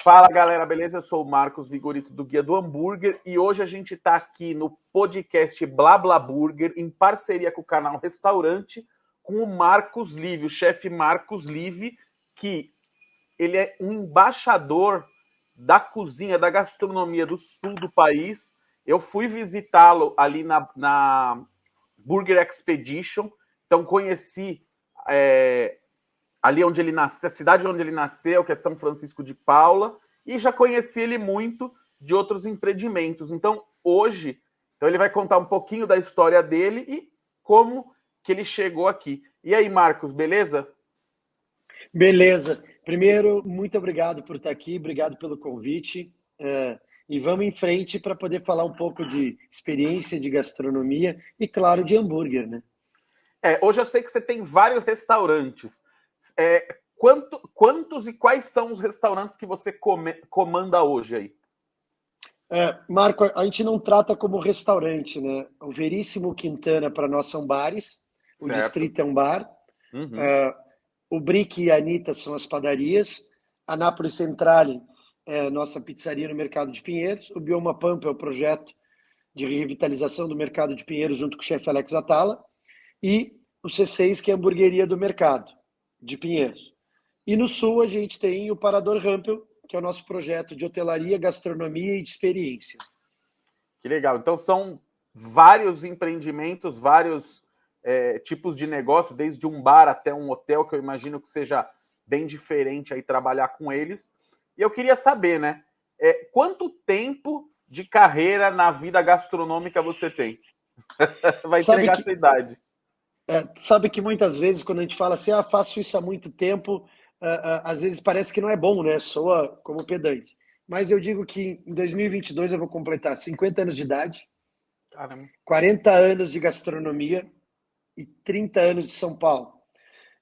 Fala galera, beleza? Eu sou o Marcos Vigorito do Guia do Hambúrguer e hoje a gente está aqui no podcast Blá Blá Burger em parceria com o canal Restaurante com o Marcos Live, o chefe Marcos Live, que ele é um embaixador da cozinha, da gastronomia do sul do país. Eu fui visitá-lo ali na Burger Expedition, então conheci ali onde ele nasceu, a cidade onde ele nasceu, que é São Francisco de Paula, e já conheci ele muito de outros empreendimentos. Então, hoje, ele vai contar um pouquinho da história dele e como que ele chegou aqui. E aí, Marcos, beleza? Beleza. Primeiro, muito obrigado por estar aqui, obrigado pelo convite. E vamos em frente para poder falar um pouco de experiência de gastronomia e, claro, de hambúrguer, né? Hoje eu sei que você tem vários restaurantes. Quantos e quais são os restaurantes que você comanda hoje aí? Marco, a gente não trata como restaurante, né? O Veríssimo Quintana para nós são bares, o Certo. Distrito é um bar, o Brick e a Anitta são as padarias, a Nápoles Centrale é nossa pizzaria no Mercado de Pinheiros, o Bioma Pampa é o projeto de revitalização do Mercado de Pinheiros junto com o chefe Alex Atala, e o C6, que é a hamburgueria do Mercado de Pinheiros. E no sul a gente tem o Parador Rampel, que é o nosso projeto de hotelaria, gastronomia e de experiência. Que legal. Então são vários empreendimentos, vários tipos de negócio, desde um bar até um hotel, que eu imagino que seja bem diferente aí trabalhar com eles. E eu queria saber, né? Quanto tempo de carreira na vida gastronômica você tem? Vai entregar a sua idade. Sabe que muitas vezes quando a gente fala assim, faço isso há muito tempo, às vezes parece que não é bom, né? Soa como pedante. Mas eu digo que em 2022 eu vou completar 50 anos de idade, Caramba. 40 anos de gastronomia e 30 anos de São Paulo.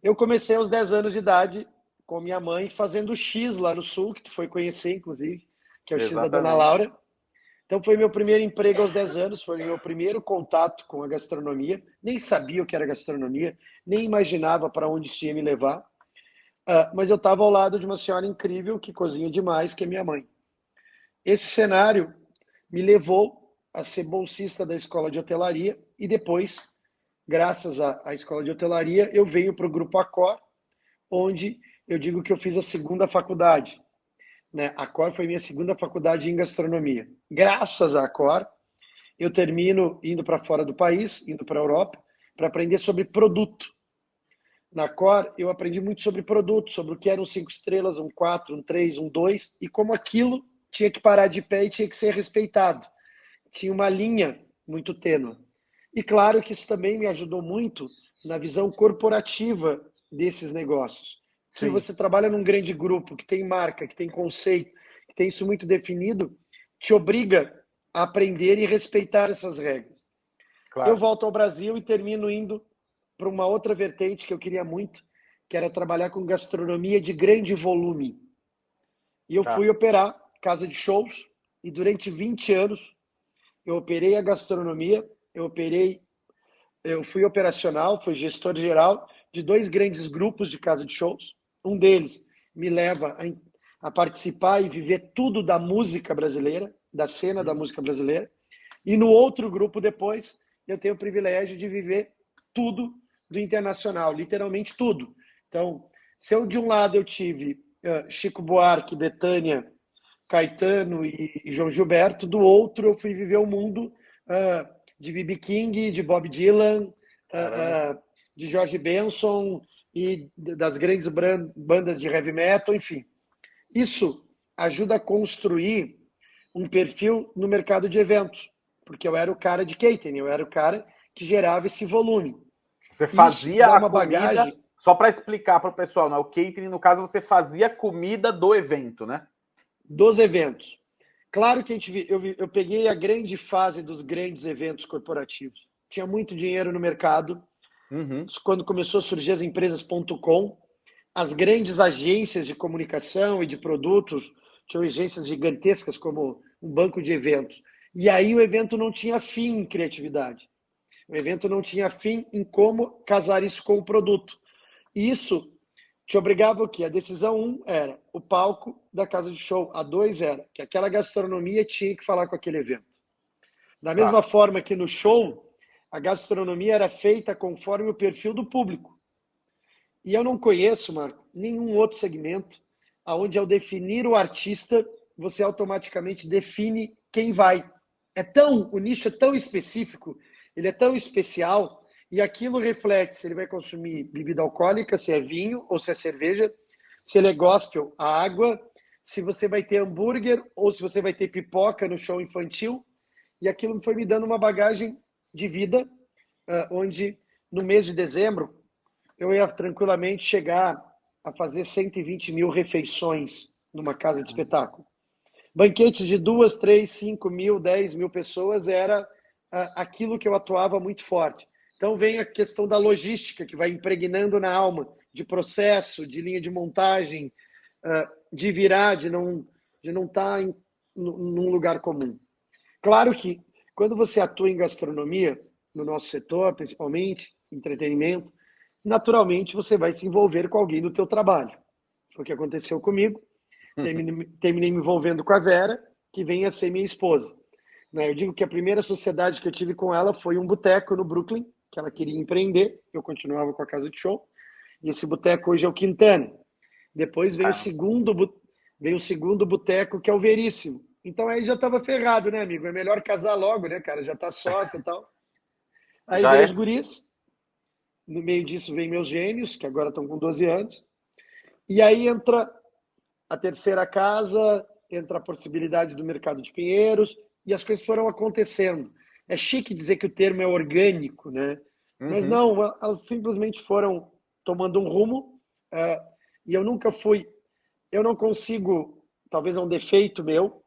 Eu comecei aos 10 anos de idade com minha mãe fazendo X lá no sul, que tu foi conhecer, inclusive, que é o X da Dona Laura. Então foi meu primeiro emprego aos 10 anos, foi meu primeiro contato com a gastronomia. Nem sabia o que era gastronomia, nem imaginava para onde isso ia me levar. Mas eu estava ao lado de uma senhora incrível que cozinha demais, que é minha mãe. Esse cenário me levou a ser bolsista da escola de hotelaria e depois, graças à escola de hotelaria, eu venho para o Grupo Accor, onde eu digo que eu fiz a segunda faculdade. Né? A Accor foi minha segunda faculdade em gastronomia. Graças à Accor, eu termino indo para fora do país, indo para a Europa, para aprender sobre produto. Na Accor, eu aprendi muito sobre produto, sobre o que eram 5 estrelas, um 4, um 3, um 2, e como aquilo tinha que parar de pé e tinha que ser respeitado. Tinha uma linha muito tênue. E claro que isso também me ajudou muito na visão corporativa desses negócios. Se você trabalha num grande grupo que tem marca, que tem conceito, que tem isso muito definido, te obriga a aprender e respeitar essas regras. Claro. Eu volto ao Brasil e termino indo para uma outra vertente que eu queria muito, que era trabalhar com gastronomia de grande volume. E eu fui operar casa de shows e durante 20 anos eu operei a gastronomia, eu fui operacional, fui gestor geral de 2 grandes grupos de casa de shows. Um deles me leva a participar e viver tudo da música brasileira, da cena da música brasileira. E no outro grupo depois, eu tenho o privilégio de viver tudo do internacional, literalmente tudo. Então, se eu de um lado eu tive Chico Buarque, Bethânia, Caetano e João Gilberto, do outro eu fui viver o mundo de B.B. King, de Bob Dylan, de George Benson e das grandes bandas de heavy metal, enfim. Isso ajuda a construir um perfil no mercado de eventos, porque eu era o cara de catering, eu era o cara que gerava esse volume. Você fazia uma a comida, bagagem... só para explicar para o pessoal, né? O catering, no caso, você fazia a comida do evento, né? Dos eventos. Claro que eu peguei a grande fase dos grandes eventos corporativos. Tinha muito dinheiro no mercado. Quando começou a surgir as empresas.com, as grandes agências de comunicação e de produtos, tinham agências gigantescas como um banco de eventos. E aí o evento não tinha fim em criatividade. O evento não tinha fim em como casar isso com o produto. Isso te obrigava o quê? A decisão 1 era o palco da casa de show. A 2 era que aquela gastronomia tinha que falar com aquele evento. Da mesma forma que no show, a gastronomia era feita conforme o perfil do público. E eu não conheço, Marco, nenhum outro segmento onde, ao definir o artista, você automaticamente define quem vai. O nicho é tão específico, ele é tão especial, e aquilo reflete se ele vai consumir bebida alcoólica, se é vinho ou se é cerveja, se ele é gospel, a água, se você vai ter hambúrguer ou se você vai ter pipoca no show infantil. E aquilo foi me dando uma bagagem de vida, onde no mês de dezembro eu ia tranquilamente chegar a fazer 120 mil refeições numa casa de espetáculo. Banquetes de 2, 3, 5 mil, 10 mil pessoas era aquilo que eu atuava muito forte. Então vem a questão da logística, que vai impregnando na alma, de processo, de linha de montagem, de virar, de não estar num lugar comum. Claro que quando você atua em gastronomia, no nosso setor, principalmente, entretenimento, naturalmente você vai se envolver com alguém do teu trabalho. Foi o que aconteceu comigo. Terminei me envolvendo com a Vera, que vem a ser minha esposa. Eu digo que a primeira sociedade que eu tive com ela foi um boteco no Brooklyn, que ela queria empreender. Eu continuava com a casa de show. E esse boteco hoje é o Quintana. Depois veio o segundo boteco, que é o Veríssimo. Então aí já estava ferrado, né, amigo? É melhor casar logo, né, cara? Já tá sócio e tal. Aí Já veio é. os guris. No meio disso vem meus gêmeos, que agora estão com 12 anos. E aí entra a terceira casa, entra a possibilidade do mercado de Pinheiros, e as coisas foram acontecendo. É chique dizer que o termo é orgânico, né? Mas não, elas simplesmente foram tomando um rumo, e eu nunca fui. Eu não consigo, talvez é um defeito meu.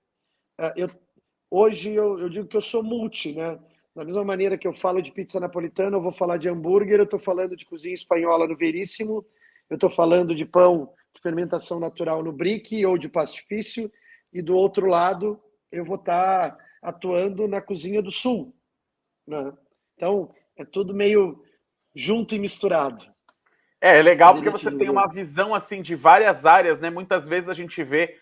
Hoje eu digo que eu sou multi, né? Da mesma maneira que eu falo de pizza napolitana, eu vou falar de hambúrguer, eu estou falando de cozinha espanhola no Veríssimo, eu estou falando de pão de fermentação natural no Brick ou de pastifício, e do outro lado eu vou estar atuando na cozinha do Sul, né? Então, é tudo meio junto e misturado. É legal porque Poderia te você tem dizer. uma visão assim de várias áreas, né? Muitas vezes a gente vê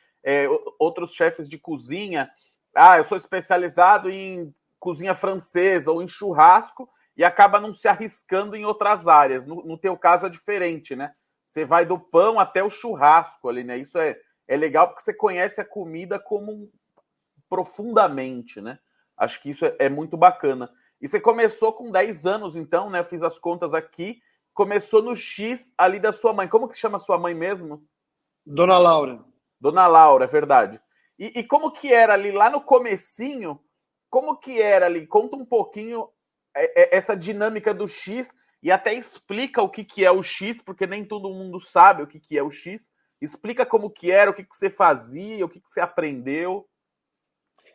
outros chefes de cozinha. Ah, eu sou especializado em cozinha francesa ou em churrasco e acaba não se arriscando em outras áreas. No teu caso é diferente, né? Você vai do pão até o churrasco ali, né? Isso é legal porque você conhece a comida como profundamente, né? Acho que isso é muito bacana. E você começou com 10 anos, então, né? Eu fiz as contas aqui. Começou no X ali da sua mãe. Como que chama sua mãe mesmo? Dona Laura. Dona Laura, é verdade. E como que era ali lá no comecinho? Como que era ali? Conta um pouquinho essa dinâmica do X e até explica o que é o X, porque nem todo mundo sabe o que é o X. Explica como que era, o que você fazia, o que você aprendeu.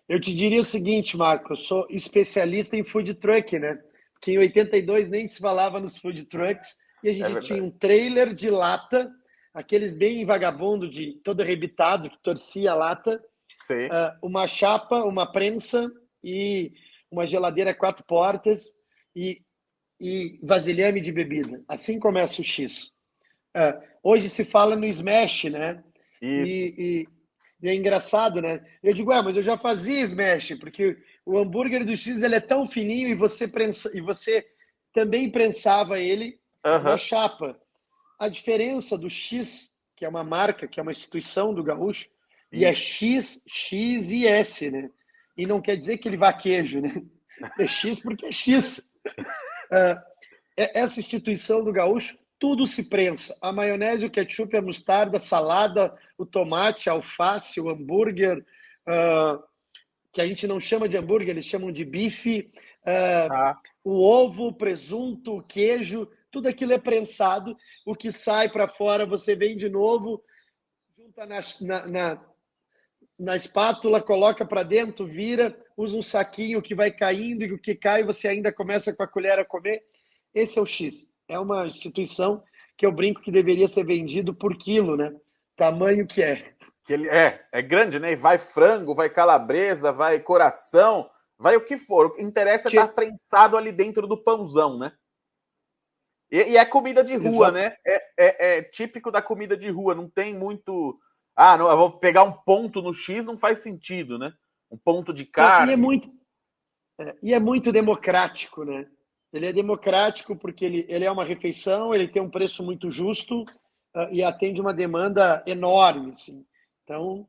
Eu te diria o seguinte, Marco, eu sou especialista em food truck, né? Porque em 82 nem se falava nos food trucks e a É gente tinha verdade. um trailer de lata, aqueles bem vagabundo, de todo arrebitado, que torcia a lata, Sim. uma chapa, uma prensa e uma geladeira 4 portas e, e vasilhame de bebida. Assim começa o X. Hoje se fala no Smash, né? Isso. E é engraçado, né? Eu digo, mas eu já fazia Smash, porque o hambúrguer do X ele é tão fininho e você também prensava ele na Aham. chapa. A diferença do X, que é uma marca, que é uma instituição do gaúcho, e é Isso. X, X e S, né? E não quer dizer que ele vá queijo, né? É X porque é X. Essa instituição do gaúcho, tudo se prensa. A maionese, o ketchup, a mostarda, a salada, o tomate, a alface, o hambúrguer, que a gente não chama de hambúrguer, eles chamam de bife, Ah, o ovo, o presunto, o queijo, tudo aquilo é prensado. O que sai para fora, você vem de novo, junta na espátula, coloca para dentro, vira, usa um saquinho que vai caindo e o que cai você ainda começa com a colher a comer. Esse é o X. É uma instituição que eu brinco que deveria ser vendido por quilo, né? Tamanho que é. que ele é grande, né? E vai frango, vai calabresa, vai coração, vai o que for. O que interessa é estar Tchê, prensado ali dentro do pãozão, né? E é comida de rua, Exato. né? É típico da comida de rua, não tem muito. Ah, não, eu vou pegar um ponto no X, não faz sentido, né? Um ponto de Não, carne. e é muito democrático, né? Ele é democrático porque ele é uma refeição, ele tem um preço muito justo e atende uma demanda enorme, assim. Então,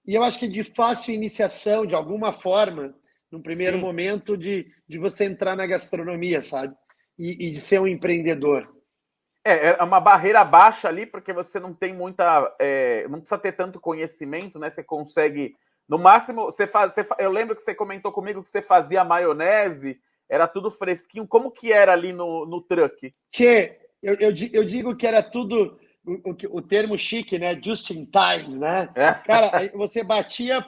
e eu acho que de fácil iniciação, de alguma forma, num primeiro Sim, momento, de você entrar na gastronomia, sabe? E de ser um empreendedor. é uma barreira baixa ali, porque você não tem muita. Não precisa ter tanto conhecimento, né? Você consegue. No máximo, eu lembro que você comentou comigo que você fazia maionese, era tudo fresquinho. Como que era ali no truck? Tchê, eu digo que era tudo o termo chique, né? Just in time, né? É. Cara, aí você batia o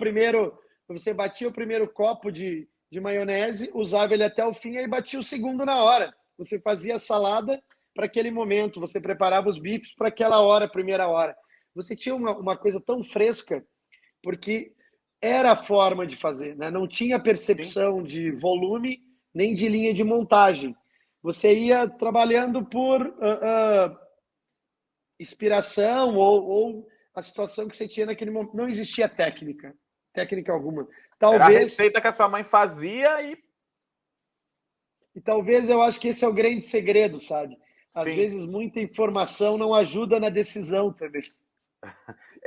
primeiro copo de maionese, usava ele até o fim, aí batia o segundo na hora. Você fazia a salada para aquele momento, você preparava os bifes para aquela hora, primeira hora. Você tinha uma coisa tão fresca, porque era a forma de fazer, né? Não tinha Sim. percepção de volume nem de linha de montagem. Você ia trabalhando por inspiração ou a situação que você tinha naquele momento. Não existia técnica alguma. Era a Talvez, receita que a sua mãe fazia e. e talvez eu acho que esse é o grande segredo, sabe? Às Sim. vezes muita informação não ajuda na decisão também.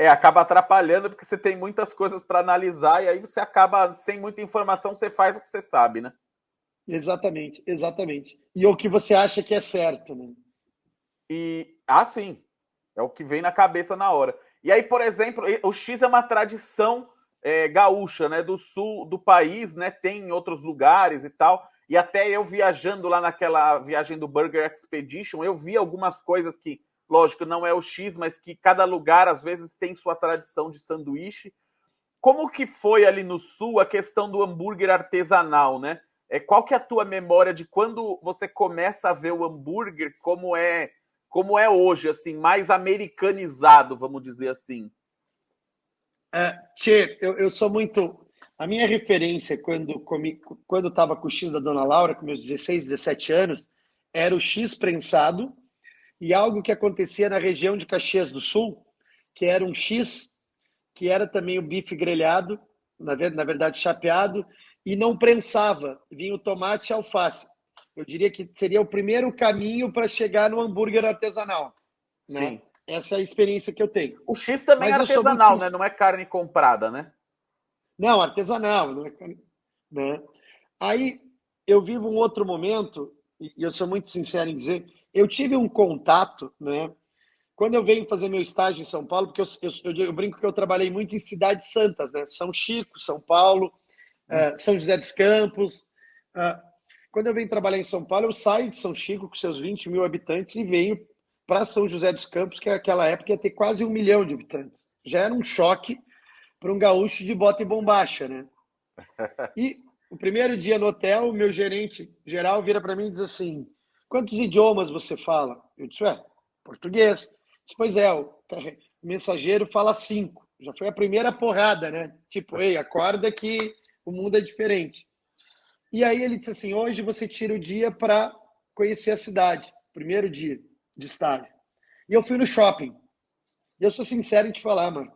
Acaba atrapalhando porque você tem muitas coisas para analisar e aí você acaba, sem muita informação, você faz o que você sabe, né? Exatamente, exatamente. E o que você acha que é certo, né? Sim, é o que vem na cabeça na hora. E aí, por exemplo, o X é uma tradição gaúcha, né? Do sul do país, né? Tem em outros lugares e tal. E até eu viajando lá naquela viagem do Burger Expedition, eu vi algumas coisas que, lógico, não é o X, mas que cada lugar às vezes tem sua tradição de sanduíche. Como que foi ali no sul a questão do hambúrguer artesanal, né? Qual que é a tua memória de quando você começa a ver o hambúrguer como é hoje, assim, mais americanizado, vamos dizer assim? Tchê, eu sou muito. A minha referência quando estava com o X da Dona Laura, com meus 16, 17 anos, era o X prensado e algo que acontecia na região de Caxias do Sul, que era um X, que era também o bife grelhado, na verdade chapeado, e não prensava, vinha o tomate e alface. Eu diria que seria o primeiro caminho para chegar no hambúrguer artesanal, né? Sim. Essa é a experiência que eu tenho. O X também é Mas eu sou muito artesanal, né? sincero. Não é carne comprada, né? Não, artesanal, não é, né? Aí eu vivo um outro momento, e eu sou muito sincero em dizer, eu tive um contato, né? Quando eu venho fazer meu estágio em São Paulo, porque eu brinco que eu trabalhei muito em cidades santas, né? São Chico, São Paulo, São José dos Campos. Quando eu venho trabalhar em São Paulo, eu saio de São Chico com seus 20 mil habitantes e venho para São José dos Campos, que naquela época ia ter quase 1 milhão de habitantes. Já era um choque para um gaúcho de bota e bombacha, né? E o primeiro dia no hotel, o meu gerente geral vira para mim e diz assim: quantos idiomas você fala? Eu disse: português. Disse, pois é, o mensageiro fala 5. Já foi a primeira porrada, né? Tipo, ei, acorda que o mundo é diferente. E aí ele disse assim: hoje você tira o dia para conhecer a cidade. Primeiro dia de estágio. E eu fui no shopping. E eu sou sincero em te falar, mano.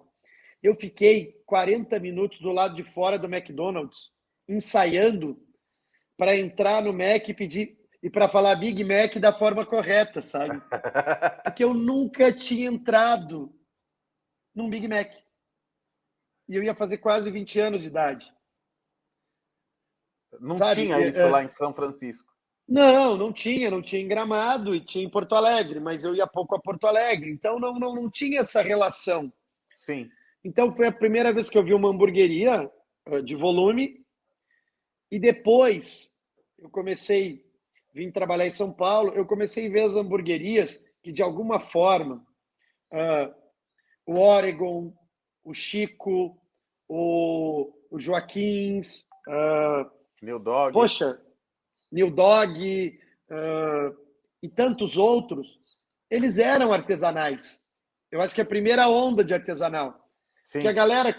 Eu fiquei 40 minutos do lado de fora do McDonald's, ensaiando para entrar no Mac e pedir e para falar Big Mac da forma correta, sabe? Porque eu nunca tinha entrado num Big Mac. E eu ia fazer quase 20 anos de idade, Não sabe? tinha isso lá em São Francisco. Não tinha, não tinha em Gramado e tinha em Porto Alegre, mas eu ia pouco a Porto Alegre, então não tinha essa relação. Sim. Então foi a primeira vez que eu vi uma hamburgueria de volume. E depois eu comecei, vim trabalhar em São Paulo, eu comecei a ver as hamburguerias que, de alguma forma, o Oregon, o Chico, o Joaquins, New Dog. poxa, New Dog e tantos outros, eles eram artesanais. Eu acho que é a primeira onda de artesanal. Porque a Sim, galera,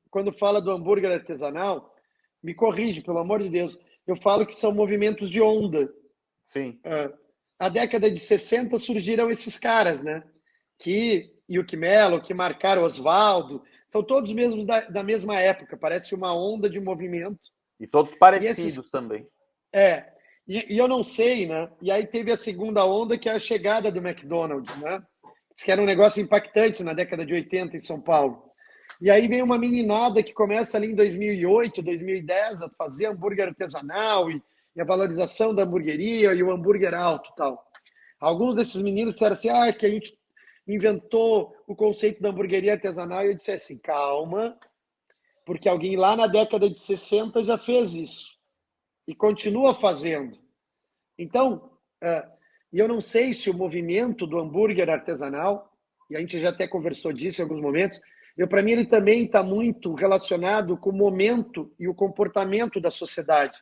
quando fala do hambúrguer artesanal, me corrige, pelo amor de Deus. Eu falo que são movimentos de onda. sim. a década de 60 surgiram esses caras, né? Que e o Melo, que marcaram Oswaldo, são todos mesmos da mesma época, parece uma onda de movimento. E todos E parecidos esses, também. e eu não sei, né? E aí teve a segunda onda, que é a chegada do McDonald's, né? Diz que era um negócio impactante na década de 80 em São Paulo. E aí vem uma meninada que começa ali em 2008, 2010 a fazer hambúrguer artesanal e a valorização da hamburgueria e o hambúrguer alto e tal. Alguns desses meninos disseram assim, que a gente inventou o conceito da hamburgueria artesanal, e eu disse assim, calma, porque alguém lá na década de 60 já fez isso e continua fazendo. Então, e eu não sei se o movimento do hambúrguer artesanal, e a gente já até conversou disso em alguns momentos, para mim ele também está muito relacionado com o momento e o comportamento da sociedade.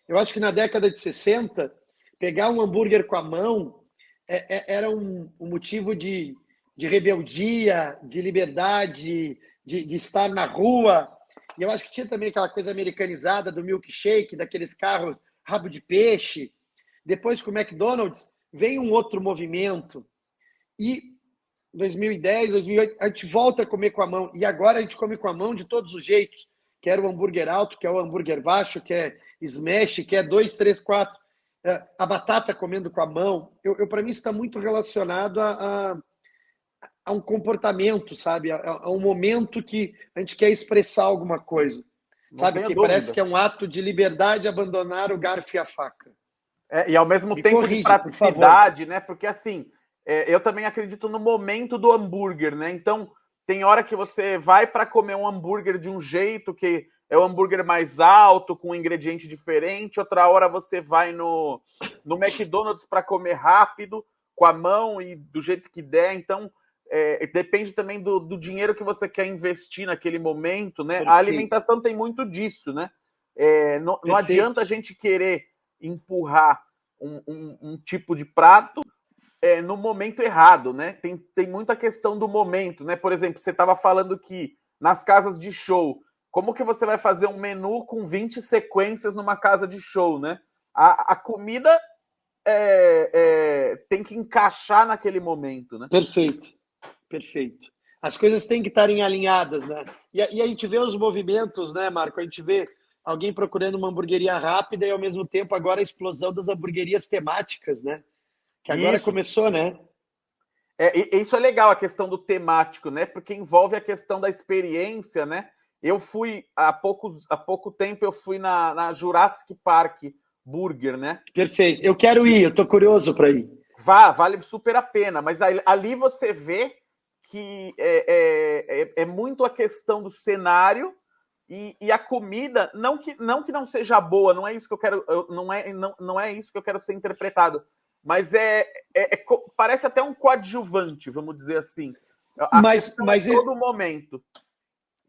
Eu acho que na década de 60, pegar um hambúrguer com a mão era um motivo de rebeldia, de liberdade, de estar na rua. E eu acho que tinha também aquela coisa americanizada do milkshake, daqueles carros rabo de peixe. Depois, com o McDonald's, vem um outro movimento. E 2010, 2008, a gente volta a comer com a mão. E agora a gente come com a mão de todos os jeitos. Quer o hambúrguer alto, quer o hambúrguer baixo, quer smash, quer 2, 3, 4. A batata comendo com a mão. Para mim, isso está muito relacionado a um comportamento, sabe? A um momento que a gente quer expressar alguma coisa. Não sabe? tenho Que dúvida. parece que é um ato de liberdade abandonar o garfo e a faca. E ao mesmo Me tempo corrige, de praticidade, né? Porque assim, eu também acredito no momento do hambúrguer, né? Então, tem hora que você vai para comer um hambúrguer de um jeito que é o hambúrguer mais alto, com um ingrediente diferente, outra hora você vai no McDonald's para comer rápido, com a mão e do jeito que der. Então, depende também do dinheiro que você quer investir naquele momento, né? Perfeito. A alimentação tem muito disso, né? Não adianta a gente querer empurrar um tipo de prato no momento errado, né? Tem muita questão do momento, né? Por exemplo, você estava falando que nas casas de show, como que você vai fazer um menu com 20 sequências numa casa de show, né? A comida tem que encaixar naquele momento, né? Perfeito, perfeito. As coisas têm que estarem alinhadas, né? E a gente vê os movimentos, né, Marco? A gente vê alguém procurando uma hamburgueria rápida e, ao mesmo tempo, agora a explosão das hamburguerias temáticas, né? Que agora Isso. começou, né? Isso é legal, a questão do temático, né? Porque envolve a questão da experiência, né? Eu fui, há pouco tempo, eu fui na Jurassic Park Burger, né? Perfeito. Eu quero ir, eu tô curioso para ir. Vale super a pena, mas ali você vê que é muito a questão do cenário e a comida, não que não seja boa, não é isso que eu quero, não é isso que eu quero ser interpretado, mas parece até um coadjuvante, vamos dizer assim. Mas todo momento.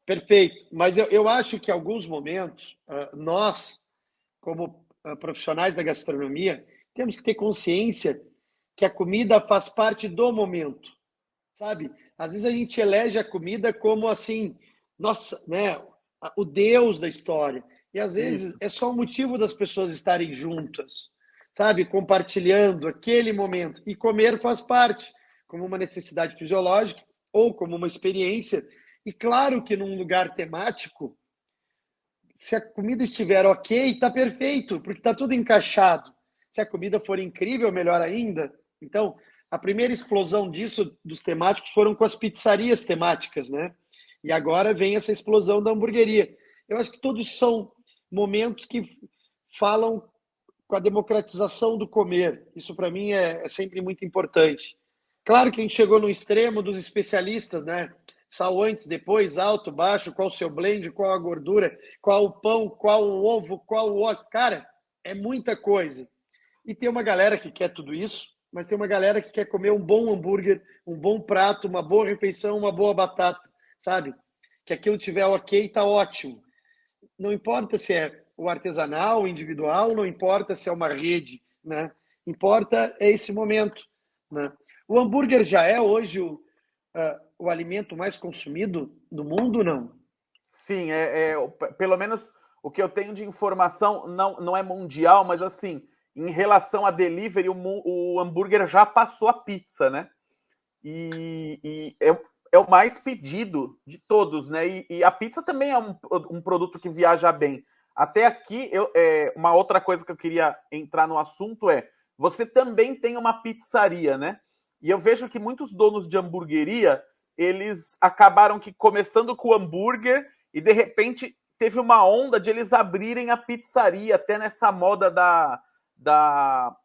Perfeito. Mas eu acho que em alguns momentos, nós, como profissionais da gastronomia, temos que ter consciência que a comida faz parte do momento, sabe? Às vezes a gente elege a comida como assim, nossa, né? O Deus da história. E às vezes é só um motivo das pessoas estarem juntas, sabe? Compartilhando aquele momento. E comer faz parte, como uma necessidade fisiológica ou como uma experiência. E claro que num lugar temático, se a comida estiver ok, está perfeito, porque está tudo encaixado. Se a comida for incrível, melhor ainda. Então, a primeira explosão disso, dos temáticos, foram com as pizzarias temáticas, né? E agora vem essa explosão da hamburgueria. Eu acho que todos são momentos que falam com a democratização do comer. Isso, para mim, é sempre muito importante. Claro que a gente chegou no extremo dos especialistas, né? Sal antes, depois, alto, baixo, qual o seu blend, qual a gordura, qual o pão, qual o ovo, qual o óleo. Cara, é muita coisa. E tem uma galera que quer tudo isso, mas tem uma galera que quer comer um bom hambúrguer, um bom prato, uma boa refeição, uma boa batata, sabe? Que aquilo tiver ok, tá ótimo. Não importa se é o artesanal, o individual, não importa se é uma rede, né? Importa é esse momento, né? O hambúrguer já é hoje o alimento mais consumido no mundo, não? Sim, pelo menos o que eu tenho de informação não é mundial, mas assim, em relação a delivery, o hambúrguer já passou a pizza, né? E é o mais pedido de todos, né? E a pizza também é um produto que viaja bem. Até aqui, uma outra coisa que eu queria entrar no assunto é: você também tem uma pizzaria, né? E eu vejo que muitos donos de hamburgueria, eles acabaram que começando com o hambúrguer e de repente teve uma onda de eles abrirem a pizzaria, até nessa moda da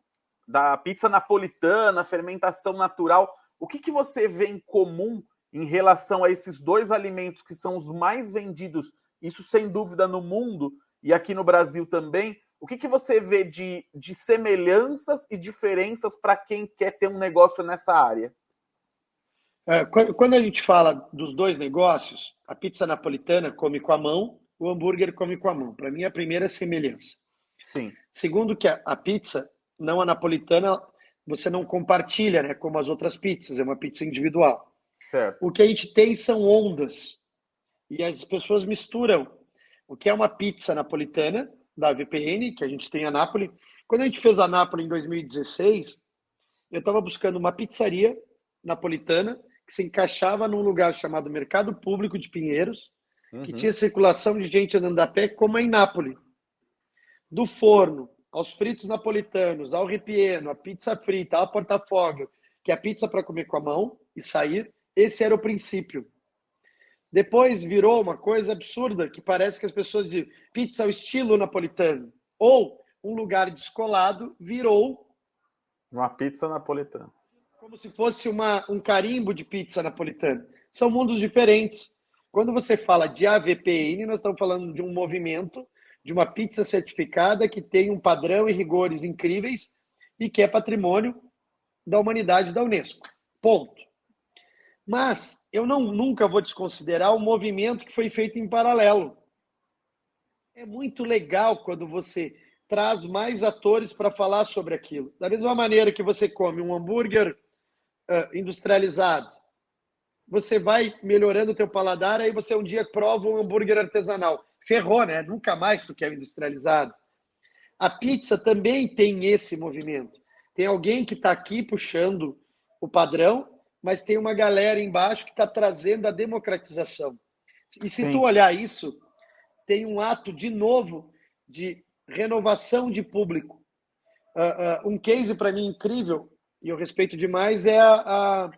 pizza napolitana, fermentação natural. O que você vê em comum em relação a esses dois alimentos que são os mais vendidos, isso sem dúvida no mundo e aqui no Brasil também? O que você vê de semelhanças e diferenças para quem quer ter um negócio nessa área? Quando a gente fala dos dois negócios, a pizza napolitana come com a mão, o hambúrguer come com a mão. Para mim, é a primeira semelhança. Sim. Segundo, que a pizza, não a napolitana, você não compartilha, né, como as outras pizzas, é uma pizza individual. Certo. O que a gente tem são ondas. E as pessoas misturam o que é uma pizza napolitana, da VPN, que a gente tem a Nápoles. Quando a gente fez a Nápoles em 2016, eu estava buscando uma pizzaria napolitana que se encaixava num lugar chamado Mercado Público de Pinheiros, que tinha circulação de gente andando a pé, como é em Nápoles. Do forno aos fritos napolitanos, ao ripieno, a pizza frita, ao portafogo, que é a pizza para comer com a mão e sair, esse era o princípio. Depois virou uma coisa absurda, que parece que as pessoas dizem pizza ao estilo napolitano. Ou um lugar descolado virou uma pizza napolitana. Como se fosse um carimbo de pizza napolitana. São mundos diferentes. Quando você fala de AVPN, nós estamos falando de um movimento, de uma pizza certificada que tem um padrão e rigores incríveis e que é patrimônio da humanidade da Unesco. Ponto. Mas eu nunca vou desconsiderar o movimento que foi feito em paralelo. É muito legal quando você traz mais atores para falar sobre aquilo. Da mesma maneira que você come um hambúrguer industrializado, você vai melhorando o teu paladar, aí você um dia prova um hambúrguer artesanal. Ferrou, né? Nunca mais tu quer industrializado. A pizza também tem esse movimento. Tem alguém que está aqui puxando o padrão, mas tem uma galera embaixo que está trazendo a democratização. E se tu olhar isso, tem um ato de novo de renovação de público. Um case para mim incrível, e eu respeito demais, é a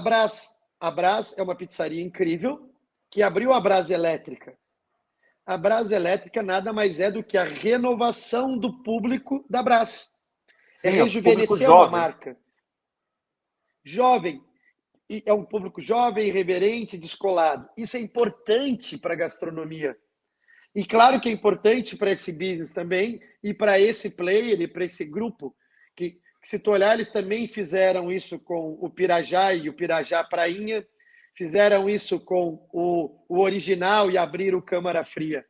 Brás. A Brás é uma pizzaria incrível que abriu a Brás Elétrica. A Brás Elétrica nada mais é do que a renovação do público da Brás. Sim, rejuvenescer uma marca. Jovem. E é um público jovem, irreverente, descolado. Isso é importante para a gastronomia. E claro que é importante para esse business também, e para esse player, e para esse grupo, que se tu olhar, eles também fizeram isso com o Pirajá e o Pirajá Prainha, fizeram isso com o original e abriram o Câmara Fria.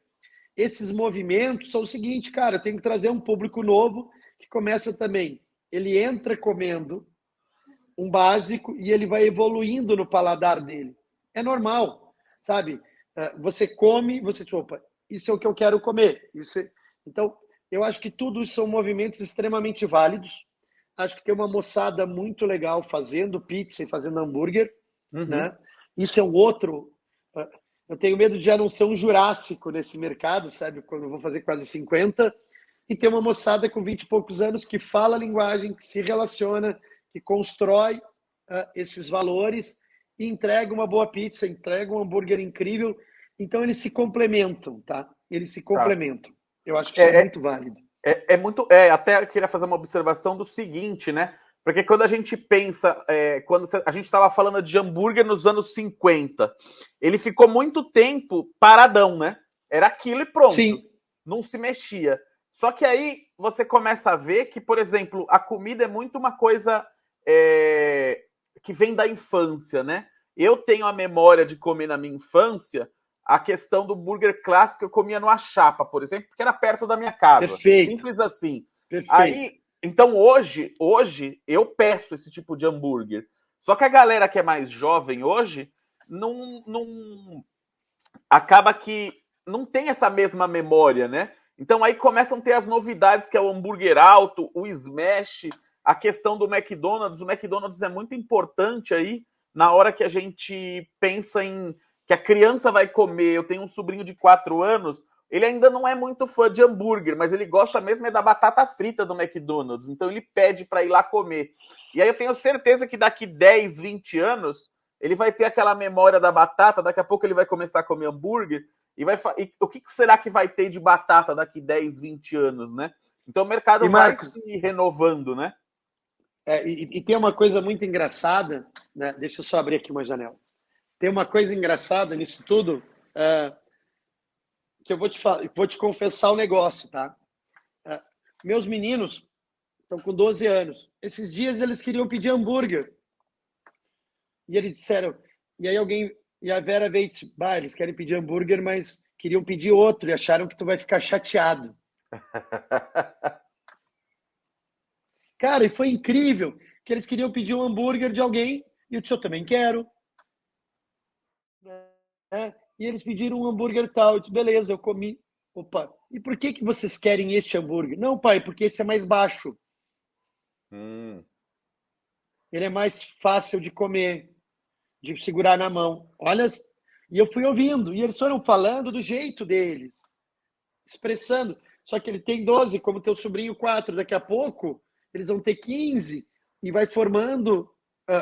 Esses movimentos são o seguinte, cara, tem que trazer um público novo que começa também. Ele entra comendo um básico e ele vai evoluindo no paladar dele. É normal, sabe? Você come, você diz, opa, isso é o que eu quero comer. Então, eu acho que tudo são movimentos extremamente válidos. Acho que tem uma moçada muito legal fazendo pizza e fazendo hambúrguer, né? Isso é um outro... Eu tenho medo de já não ser um jurássico nesse mercado, sabe? Quando eu vou fazer quase 50. E tem uma moçada com 20 e poucos anos que fala a linguagem, que se relaciona, que constrói esses valores e entrega uma boa pizza, entrega um hambúrguer incrível. Então, eles se complementam, tá? Eles se complementam. Eu acho que isso é muito válido. Até eu queria fazer uma observação do seguinte, né? Porque quando a gente pensa, quando a gente estava falando de hambúrguer nos anos 50, ele ficou muito tempo paradão, né? Era aquilo e pronto. Sim. Não se mexia. Só que aí você começa a ver que, por exemplo, a comida é muito uma coisa que vem da infância, né? Eu tenho a memória de comer na minha infância a questão do burger clássico que eu comia no A Chapa, por exemplo, porque era perto da minha casa. Perfeito. Simples assim. Perfeito. Aí, então hoje eu peço esse tipo de hambúrguer. Só que a galera que é mais jovem hoje não acaba que não tem essa mesma memória, né? Então aí começam a ter as novidades, que é o hambúrguer alto, o smash, a questão do McDonald's. O McDonald's é muito importante aí na hora que a gente pensa em que a criança vai comer. Eu tenho um sobrinho de 4 anos, ele ainda não é muito fã de hambúrguer, mas ele gosta mesmo é da batata frita do McDonald's. Então ele pede para ir lá comer. E aí eu tenho certeza que daqui 10, 20 anos, ele vai ter aquela memória da batata, daqui a pouco ele vai começar a comer hambúrguer, e o que será que vai ter de batata daqui 10, 20 anos, né? Então o mercado vai se renovando, né? E tem uma coisa muito engraçada, né? Deixa eu só abrir aqui uma janela. Tem uma coisa engraçada nisso tudo, que eu vou te confessar o negócio, tá? Meus meninos estão com 12 anos. Esses dias eles queriam pedir hambúrguer. E eles disseram, e a Vera veio e disse, eles querem pedir hambúrguer, mas queriam pedir outro e acharam que tu vai ficar chateado. Cara, e foi incrível que eles queriam pedir um hambúrguer de alguém e eu disse, eu também quero. E eles pediram um hambúrguer tal. Eu disse, beleza, eu comi. Opa, e por que vocês querem este hambúrguer? Não, pai, porque esse é mais baixo. Ele é mais fácil de comer, de segurar na mão. Olha, e eu fui ouvindo, e eles foram falando do jeito deles, expressando. Só que ele tem 12, como teu sobrinho 4. Daqui a pouco, eles vão ter 15, e vai formando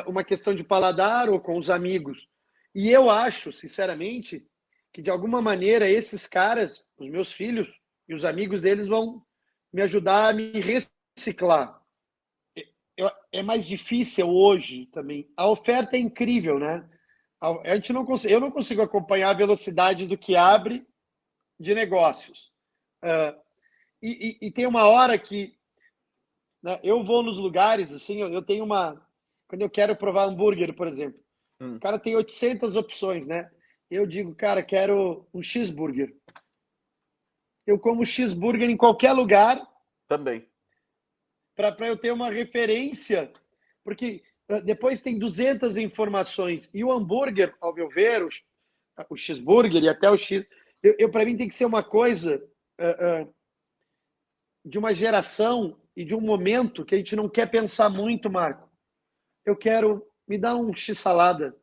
uma questão de paladar ou com os amigos. E eu acho, sinceramente, que de alguma maneira esses caras, os meus filhos e os amigos deles vão me ajudar a me reciclar. É mais difícil hoje também. A oferta é incrível, né? Eu não consigo acompanhar a velocidade do que abre de negócios. E tem uma hora que, né, eu vou nos lugares, assim, eu tenho uma... Quando eu quero provar hambúrguer, por exemplo, o cara tem 800 opções, né? Eu digo, cara, quero um cheeseburger. Eu como cheeseburger em qualquer lugar. Também. Para eu ter uma referência, porque depois tem 200 informações. E o hambúrguer, ao meu ver, o cheeseburger e até o X, para mim tem que ser uma coisa de uma geração e de um momento que a gente não quer pensar muito, Marco. Eu quero, me dar um X-salada,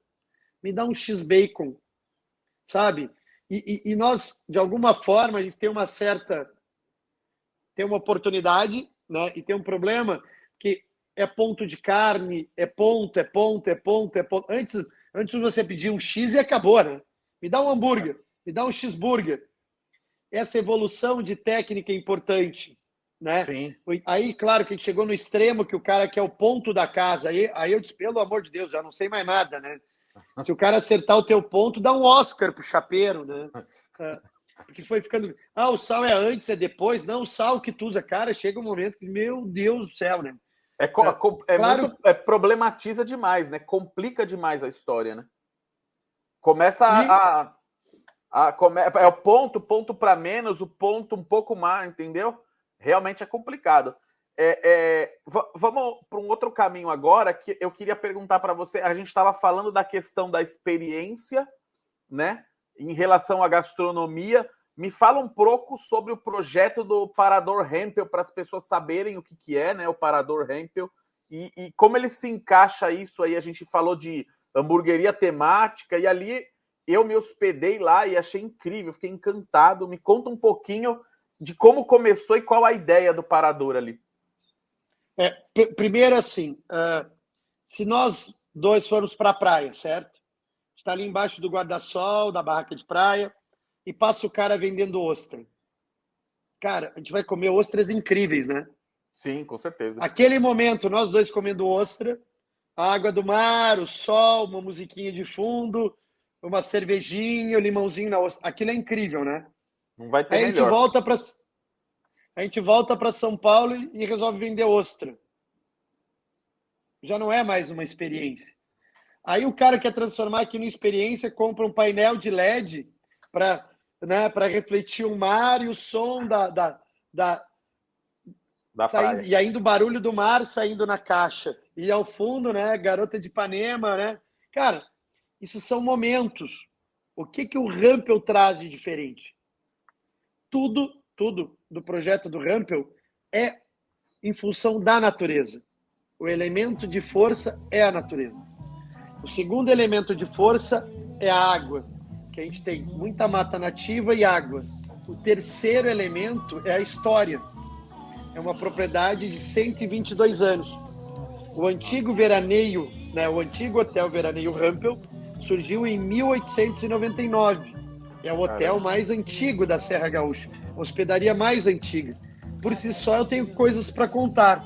me dá um X-bacon, sabe? E nós, de alguma forma, a gente tem uma oportunidade, né? E tem um problema que é ponto de carne, é ponto. Antes você pedia um X e acabou, né? Me dá um hambúrguer, me dá um X-burger. Essa evolução de técnica é importante, né? Sim. Aí, claro, que a gente chegou no extremo que o cara quer o ponto da casa. Aí eu disse, pelo amor de Deus, já não sei mais nada, né? Se o cara acertar o teu ponto, dá um Oscar pro chapeiro, né? Porque foi ficando... o sal é antes, é depois. Não, o sal que tu usa, cara, chega um momento que, meu Deus do céu, né? Claro, problematiza demais, né? Complica demais a história, né? Começa é o ponto para menos, o ponto um pouco mais, entendeu? Realmente é complicado. Vamos para um outro caminho agora, que eu queria perguntar para você. A gente estava falando da questão da experiência, né? Em relação à gastronomia. Me fala um pouco sobre o projeto do Parador Hempel, para as pessoas saberem o que é, né, o Parador Hempel, e como ele se encaixa isso aí. A gente falou de hamburgueria temática, e ali eu me hospedei lá e achei incrível, fiquei encantado. Me conta um pouquinho de como começou e qual a ideia do Parador ali. Primeiro, assim, se nós dois formos para a praia, certo? Está ali embaixo do guarda-sol, da barraca de praia, e passa o cara vendendo ostra. Cara, a gente vai comer ostras incríveis, né? Sim, com certeza. Aquele momento, nós dois comendo ostra, a água do mar, o sol, uma musiquinha de fundo, uma cervejinha, um limãozinho na ostra. Aquilo é incrível, né? Não vai ter Aí melhor. A gente volta para São Paulo e resolve vender ostra. Já não é mais uma experiência. Aí o cara quer transformar aquilo em experiência, compra um painel de LED para refletir o mar e o som da saindo, e ainda o barulho do mar saindo na caixa. E ao fundo, né, Garota de Ipanema, né? Cara, isso são momentos. O que o Hempel traz de diferente? Tudo tudo do projeto do Rampel é em função da natureza. O elemento de força é a natureza. O segundo elemento de força é a água, que a gente tem muita mata nativa e água. O terceiro elemento é a história. É uma propriedade de 122 anos. O antigo veraneio, né, o antigo hotel Veraneio Rampel, surgiu em 1899. É o hotel mais antigo da Serra Gaúcha, a hospedaria mais antiga. Por si só, eu tenho coisas para contar.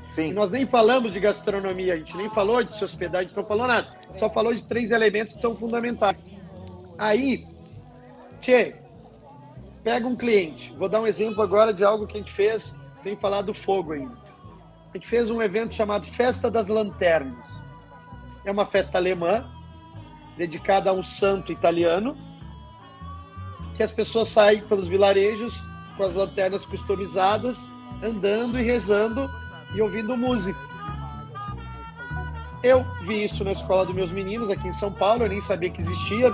Sim. E nós nem falamos de gastronomia, a gente nem falou de se hospedar, a gente não falou nada. Só falou de 3 elementos que são fundamentais. Aí, pega um cliente. Vou dar um exemplo agora de algo que a gente fez sem falar do fogo ainda. A gente fez um evento chamado Festa das Lanternas. É uma festa alemã, dedicada a um santo italiano, que as pessoas saem pelos vilarejos com as lanternas customizadas, andando e rezando e ouvindo música. Eu vi isso na escola dos meus meninos aqui em São Paulo, eu nem sabia que existia,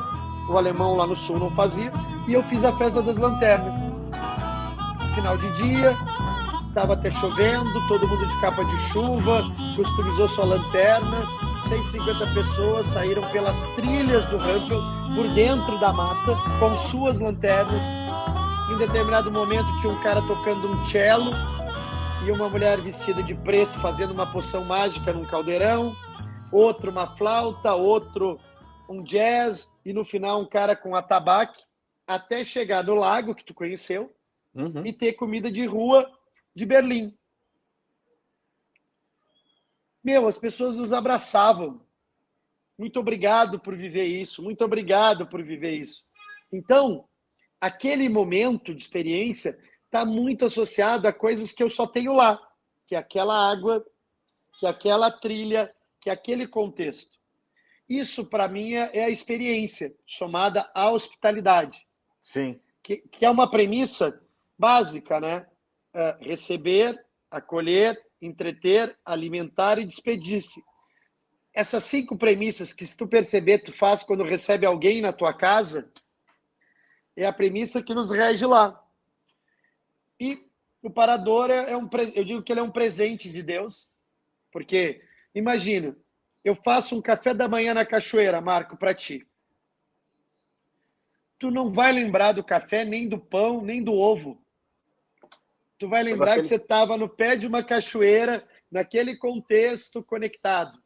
o alemão lá no sul não fazia, e eu fiz a Festa das Lanternas. Final de dia, estava até chovendo, todo mundo de capa de chuva, customizou sua lanterna, 150 pessoas saíram pelas trilhas do Rampel, por dentro da mata, com suas lanternas. Em determinado momento tinha um cara tocando um cello e uma mulher vestida de preto fazendo uma poção mágica num caldeirão, outro uma flauta, outro um jazz, e no final um cara com atabaque, até chegar no lago, que tu conheceu, e ter comida de rua de Berlim. As pessoas nos abraçavam. Muito obrigado por viver isso, muito obrigado por viver isso. Então, aquele momento de experiência está muito associado a coisas que eu só tenho lá, que é aquela água, que é aquela trilha, que é aquele contexto. Isso, para mim, é a experiência somada à hospitalidade. Sim. Que é uma premissa básica, né? Receber, acolher, entreter, alimentar e despedir-se. Essas 5 premissas que, se tu perceber, tu faz quando recebe alguém na tua casa, é a premissa que nos rege lá. E o parador eu digo que ele é um presente de Deus, porque, imagina, eu faço um café da manhã na cachoeira, Marco, para ti. Tu não vai lembrar do café, nem do pão, nem do ovo. Tu vai lembrar que você estava no pé de uma cachoeira, naquele contexto conectado.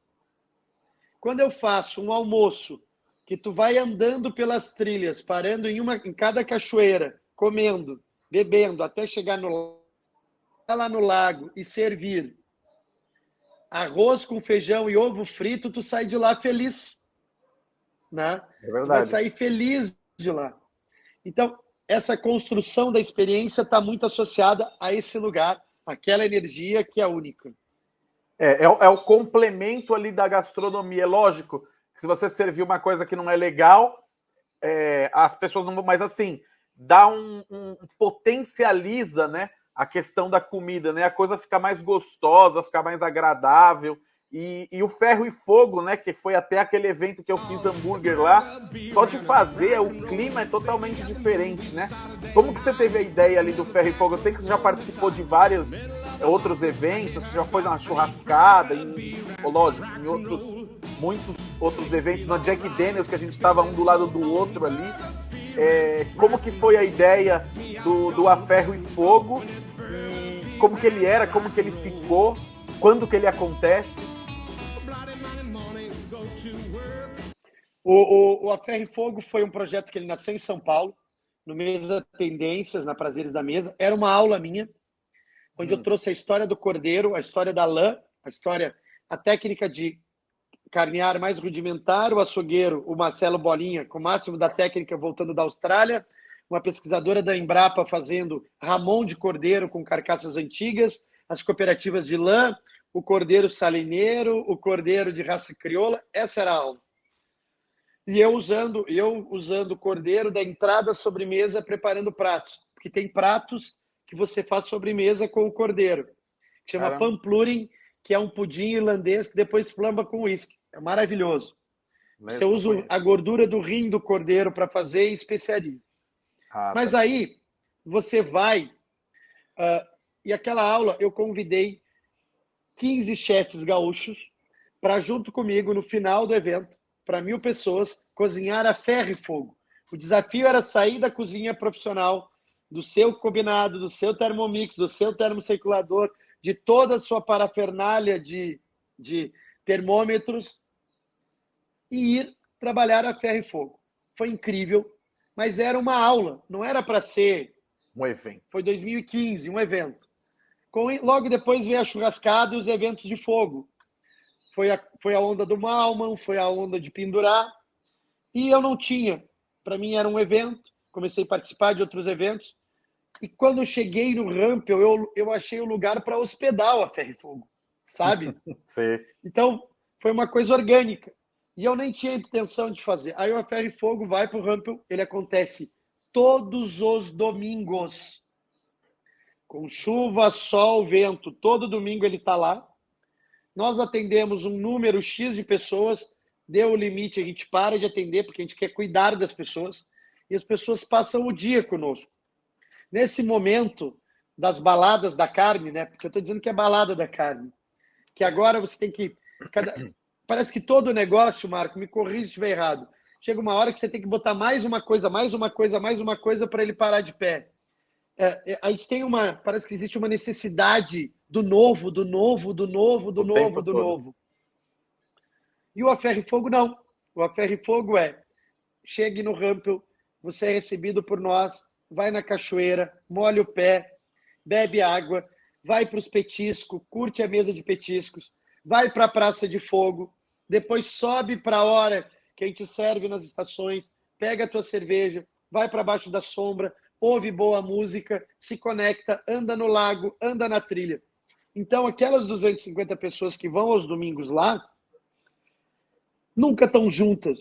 Quando eu faço um almoço, que tu vai andando pelas trilhas, parando em cada cachoeira, comendo, bebendo, até chegar lá no lago e servir arroz com feijão e ovo frito, tu sai de lá feliz. Né? É verdade. Tu vai sair feliz de lá. Então, essa construção da experiência está muito associada a esse lugar, aquela energia que é única. É o complemento ali da gastronomia. É lógico que se você servir uma coisa que não é legal, as pessoas não vão... Mas assim, dá potencializa, né, a questão da comida, né? A coisa fica mais gostosa, fica mais agradável. E o Ferro e Fogo, né, que foi até aquele evento que eu fiz hambúrguer lá, só de fazer, o clima é totalmente diferente, né? Como que você teve a ideia ali do Ferro e Fogo? Eu sei que você já participou de vários outros eventos, você já foi na churrascada, lógico, em muitos outros eventos, na Jack Daniels, que a gente estava um do lado do outro ali. Como que foi a ideia do A Ferro e Fogo? E como que ele era, como que ele ficou, quando que ele acontece? O A Ferro e Fogo foi um projeto que ele nasceu em São Paulo, no Mesa Tendências, na Prazeres da Mesa. Era uma aula minha, onde eu trouxe a história do cordeiro, a história da lã, a técnica de carnear mais rudimentar, o açougueiro, o Marcelo Bolinha, com o máximo da técnica voltando da Austrália, uma pesquisadora da Embrapa fazendo ramon de cordeiro com carcaças antigas, as cooperativas de lã, o cordeiro salineiro, o cordeiro de raça crioula. Essa era a aula. E eu usando o cordeiro da entrada à sobremesa, preparando pratos. Porque tem pratos que você faz sobremesa com o cordeiro. Que chama Pamplurin, que é um pudim irlandês que depois flamba com uísque. É maravilhoso. Você usa a gordura do rim do cordeiro para fazer especiaria. Mas aí, você vai... e aquela aula eu convidei 15 chefes gaúchos para, junto comigo, no final do evento, para 1.000 pessoas, cozinhar a ferro e fogo. O desafio era sair da cozinha profissional, do seu combinado, do seu Thermomix, do seu termocirculador, de toda a sua parafernália de termômetros e ir trabalhar a ferro e fogo. Foi incrível, mas era uma aula, não era para ser... Um evento. Foi 2015, um evento. Logo depois veio a churrascada e os eventos de fogo. Foi a onda do Malman, foi a onda de pendurar. E eu não tinha. Para mim era um evento. Comecei a participar de outros eventos. E quando eu cheguei no Rampel, eu achei o lugar para hospedar a Ferro e Fogo. Sabe? Sim. Então, foi uma coisa orgânica. E eu nem tinha intenção de fazer. Aí o Ferro e Fogo vai para o Rampel. Ele acontece todos os domingos. Com chuva, sol, vento. Todo domingo ele está lá. Nós atendemos um número X de pessoas, deu o limite, a gente para de atender, porque a gente quer cuidar das pessoas, e as pessoas passam o dia conosco. Nesse momento das baladas da carne, né? Porque eu estou dizendo que é balada da carne, que agora você tem que... Parece que todo negócio, Marco, me corrija se estiver errado, chega uma hora que você tem que botar mais uma coisa para ele parar de pé. A gente tem parece que existe uma necessidade do novo. E o A Ferro e Fogo não. O A Ferro e Fogo chegue no Rampel, você é recebido por nós, vai na cachoeira, molha o pé, bebe água, vai para os petiscos, curte a mesa de petiscos, vai para a Praça de Fogo, depois sobe para a hora que a gente serve nas estações, pega a tua cerveja, vai para baixo da sombra, ouve boa música, se conecta, anda no lago, anda na trilha. Então, aquelas 250 pessoas que vão aos domingos lá, nunca estão juntas.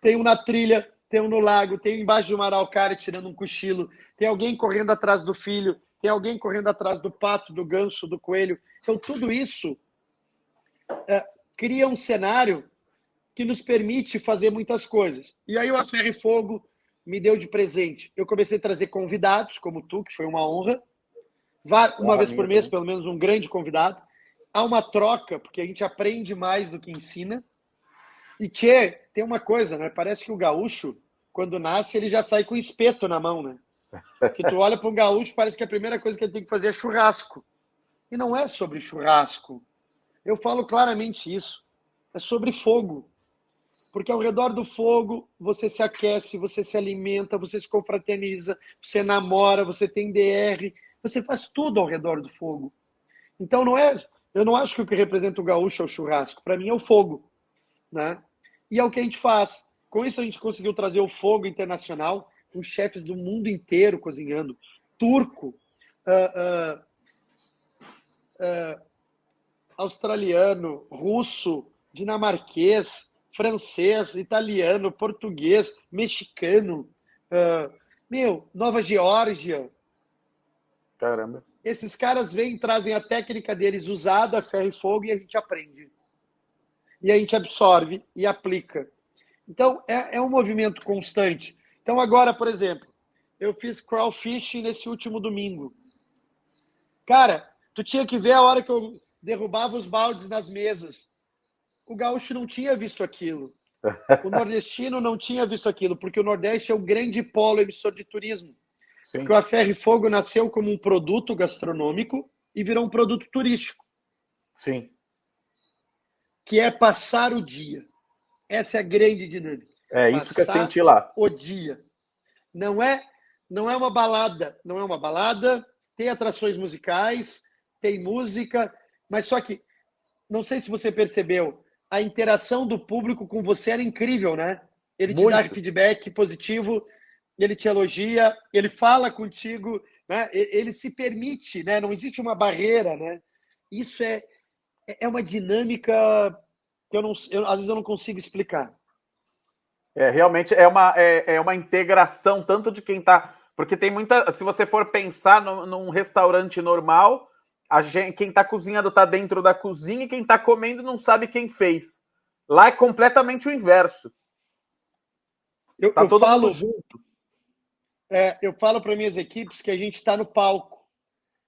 Tem um na trilha, tem um no lago, tem um embaixo de uma araucária tirando um cochilo, tem alguém correndo atrás do filho, tem alguém correndo atrás do pato, do ganso, do coelho. Então, tudo isso cria um cenário que nos permite fazer muitas coisas. E aí o A Ferro e Fogo me deu de presente. Eu comecei a trazer convidados, como tu, que foi uma honra. Uma vez por mês, pelo menos, um grande convidado. Há uma troca, porque a gente aprende mais do que ensina. E, tchê, tem uma coisa, né? Parece que o gaúcho, quando nasce, ele já sai com espeto na mão, né? Porque tu olha para um gaúcho, parece que a primeira coisa que ele tem que fazer é churrasco. E não é sobre churrasco. Eu falo claramente isso. É sobre fogo. Porque ao redor do fogo, você se aquece, você se alimenta, você se confraterniza, você namora, você tem DR, você faz tudo ao redor do fogo. Então, eu não acho que o que representa o gaúcho é o churrasco. Para mim, é o fogo. Né? E é o que a gente faz. Com isso, a gente conseguiu trazer o fogo internacional, com chefes do mundo inteiro cozinhando. Turco, australiano, russo, dinamarquês, francês, italiano, português, mexicano, Nova Geórgia. Caramba. Esses caras vêm, trazem a técnica deles usada, ferro e fogo, e a gente aprende. E a gente absorve e aplica. Então, é um movimento constante. Então, agora, por exemplo, eu fiz crawfish nesse último domingo. Cara, tu tinha que ver a hora que eu derrubava os baldes nas mesas. O gaúcho não tinha visto aquilo. O nordestino não tinha visto aquilo, porque o Nordeste é o grande polo emissor de turismo. Sim. Porque o A Ferro e Fogo nasceu como um produto gastronômico e virou um produto turístico. Sim. Que é passar o dia. Essa é a grande dinâmica. É isso que é sentir lá. O dia. Não é uma balada. Não é uma balada. Tem atrações musicais, tem música, mas só que, não sei se você percebeu, a interação do público com você era incrível, né? Ele te dá feedback positivo, ele te elogia, ele fala contigo, né? Ele se permite, né? Não existe uma barreira, né? Isso é uma dinâmica que às vezes eu não consigo explicar. Realmente é uma integração tanto de quem está... Porque tem muita... Se você for pensar num restaurante normal, quem está cozinhando está dentro da cozinha e quem está comendo não sabe quem fez. Lá é completamente o inverso. Eu todo falo, mundo junto. Eu falo para minhas equipes que a gente está no palco,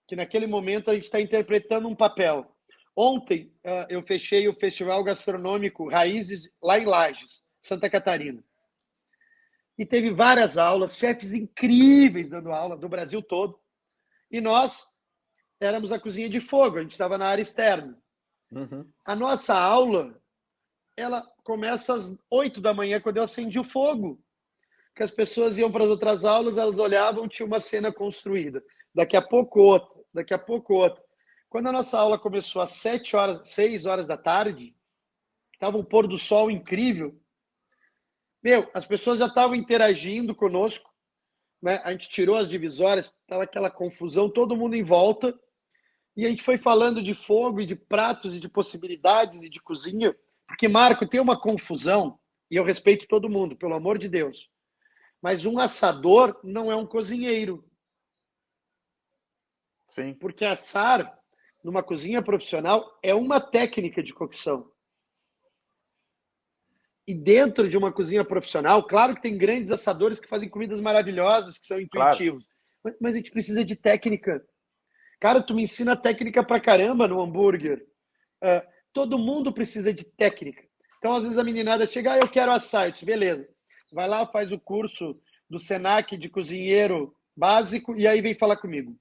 que naquele momento a gente está interpretando um papel. Ontem eu fechei o Festival Gastronômico Raízes lá em Lages, Santa Catarina. E teve várias aulas, chefes incríveis dando aula do Brasil todo. E nós éramos a cozinha de fogo, a gente estava na área externa. Uhum. A nossa aula, ela começa às 8 da manhã, quando eu acendi o fogo. Que as pessoas iam para as outras aulas, elas olhavam, tinha uma cena construída. Daqui a pouco outra, daqui a pouco outra. Quando a nossa aula começou às 7 horas, 6 horas da tarde, estava um pôr do sol incrível. As pessoas já estavam interagindo conosco, né? A gente tirou as divisórias, estava aquela confusão, todo mundo em volta, e a gente foi falando de fogo e de pratos e de possibilidades e de cozinha, porque, Marco, tem uma confusão, e eu respeito todo mundo, pelo amor de Deus, mas um assador não é um cozinheiro. Sim. Porque assar, numa cozinha profissional, é uma técnica de cocção. E dentro de uma cozinha profissional, claro que tem grandes assadores que fazem comidas maravilhosas, que são Claro. intuitivos. Mas a gente precisa de técnica. Cara, tu me ensina técnica pra caramba no hambúrguer. Todo mundo precisa de técnica. Então, às vezes, a meninada chega, eu quero assar. Eu disse, beleza. Vai lá, faz o curso do Senac de cozinheiro básico e aí vem falar comigo.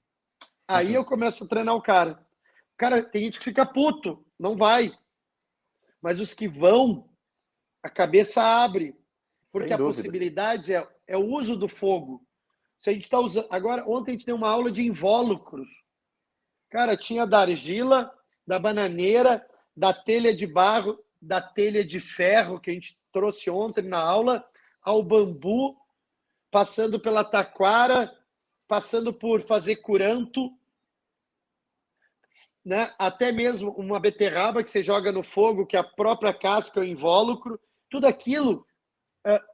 Aí eu começo a treinar o cara. Cara, tem gente que fica puto, não vai. Mas os que vão, a cabeça abre. Porque Sem a dúvida. possibilidade é o uso do fogo. Se a gente está usando. Agora, ontem a gente deu uma aula de invólucros. Cara, tinha da argila, da bananeira, da telha de barro, da telha de ferro, que a gente trouxe ontem na aula, ao bambu, passando pela taquara, passando por fazer curanto, né? Até mesmo uma beterraba que você joga no fogo, que a própria casca é o invólucro. Tudo aquilo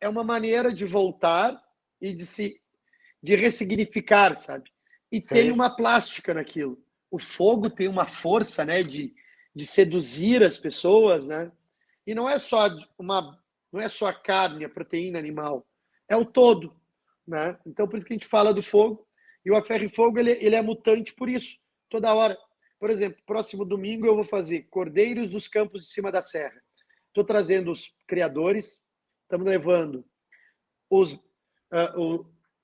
é uma maneira de voltar e de ressignificar, sabe? E tem Sim. uma plástica naquilo. O fogo tem uma força, né, de seduzir as pessoas, né? E não é só a carne, a proteína animal, é o todo, né? Então por isso que a gente fala do fogo. E o A Ferro e Fogo ele é mutante por isso. Toda hora. Por exemplo, próximo domingo eu vou fazer Cordeiros dos Campos de Cima da Serra. Estou trazendo os criadores, estamos levando os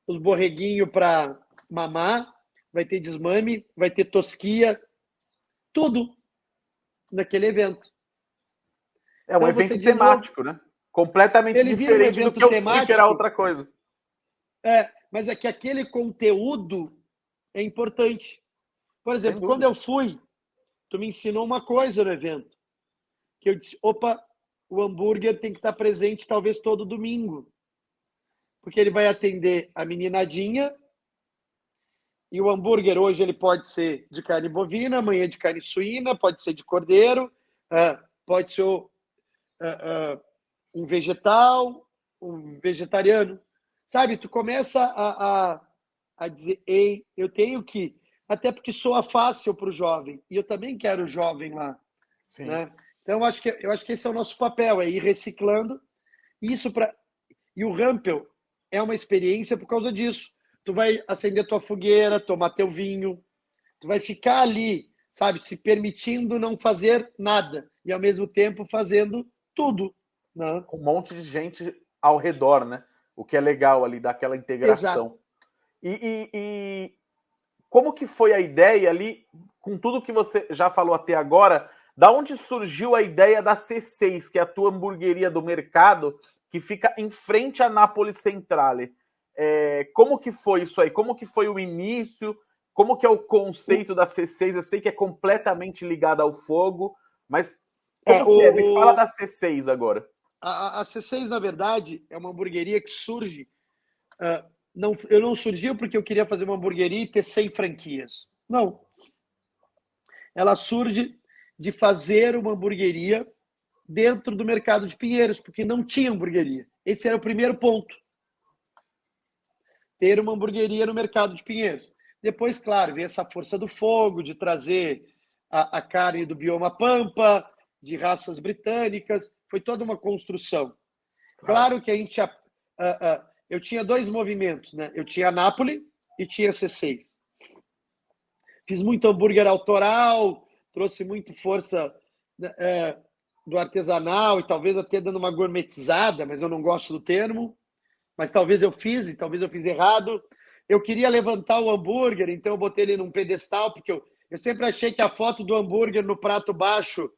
os borreguinhos para mamar, vai ter desmame, vai ter tosquia, tudo naquele evento. É um Então você, evento de novo, temático, né? Completamente ele vira um diferente do evento que eu fui, que era temático, outra coisa. mas é que aquele conteúdo é importante. Por Sem exemplo, quando dúvida. eu fui, tu me ensinou uma coisa no evento, que eu disse, opa, o hambúrguer tem que estar presente talvez todo domingo, porque ele vai atender a meninadinha. E o hambúrguer hoje ele pode ser de carne bovina, amanhã de carne suína, pode ser de cordeiro, pode ser um vegetal, um vegetariano. Sabe, tu começa a dizer, ei, eu tenho que... Até porque soa fácil para o jovem. E eu também quero o jovem lá. Sim. Né? Então, eu acho que esse é o nosso papel, é ir reciclando. Isso para... E o Rampel é uma experiência por causa disso. Tu vai acender tua fogueira, tomar teu vinho, tu vai ficar ali, sabe, se permitindo não fazer nada e ao mesmo tempo fazendo tudo, né? Com um monte de gente ao redor, né? O que é legal ali, daquela Exato. integração. E como que foi a ideia ali, com tudo que você já falou até agora, da onde surgiu a ideia da C6, que é a tua hamburgueria do mercado, que fica em frente à Nápoles Centrale? Como que foi isso aí? Como que foi o início? Como que é o conceito da C6? Eu sei que é completamente ligado ao fogo, mas É, como que é? Me fala da C6 agora. a C6, na verdade, é uma hamburgueria que surge. Não, eu não surgiu porque eu queria fazer uma hamburgueria e ter 100 franquias. Não. Ela surge de fazer uma hamburgueria dentro do mercado de Pinheiros, porque não tinha hamburgueria. Esse era o primeiro ponto. Ter uma hamburgueria no mercado de Pinheiros. Depois, claro, veio essa força do fogo, de trazer a carne do bioma Pampa, de raças britânicas. Foi toda uma construção. Claro. Claro que a gente... eu tinha dois movimentos, né? Eu tinha a Napoli e tinha C6. Fiz muito hambúrguer autoral, trouxe muito força do artesanal e talvez até dando uma gourmetizada, mas eu não gosto do termo. Mas talvez eu fiz e talvez eu fiz errado. Eu queria levantar o hambúrguer, então eu botei ele num pedestal, porque eu sempre achei que a foto do hambúrguer no prato baixo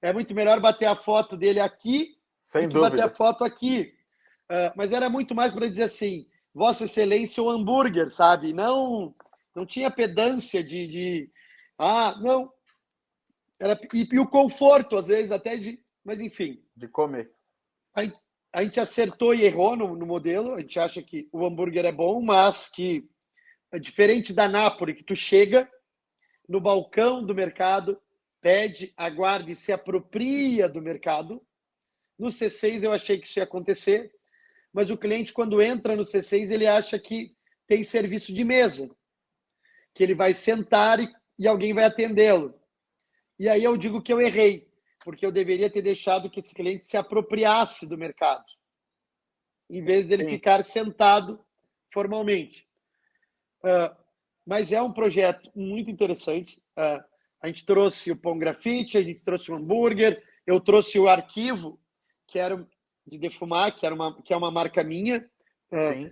é muito melhor bater a foto dele aqui Sem do que bater a dúvida. foto aqui. Mas era muito mais para dizer assim, Vossa Excelência, o hambúrguer, sabe? Não tinha pedância não. E o conforto, às vezes, até de... Mas, enfim. De comer. A gente acertou e errou no modelo. A gente acha que o hambúrguer é bom, mas que é diferente da Nápoles, que tu chega no balcão do mercado, pede, aguarda e se apropria do mercado. No C6 eu achei que isso ia acontecer, mas o cliente, quando entra no C6, ele acha que tem serviço de mesa, que ele vai sentar e alguém vai atendê-lo. E aí eu digo que eu errei, porque eu deveria ter deixado que esse cliente se apropriasse do mercado, em vez dele Sim. ficar sentado formalmente. Mas é um projeto muito interessante. A gente trouxe o pão grafite, a gente trouxe o hambúrguer, eu trouxe o arquivo, que era de defumar, que é uma marca minha, Sim.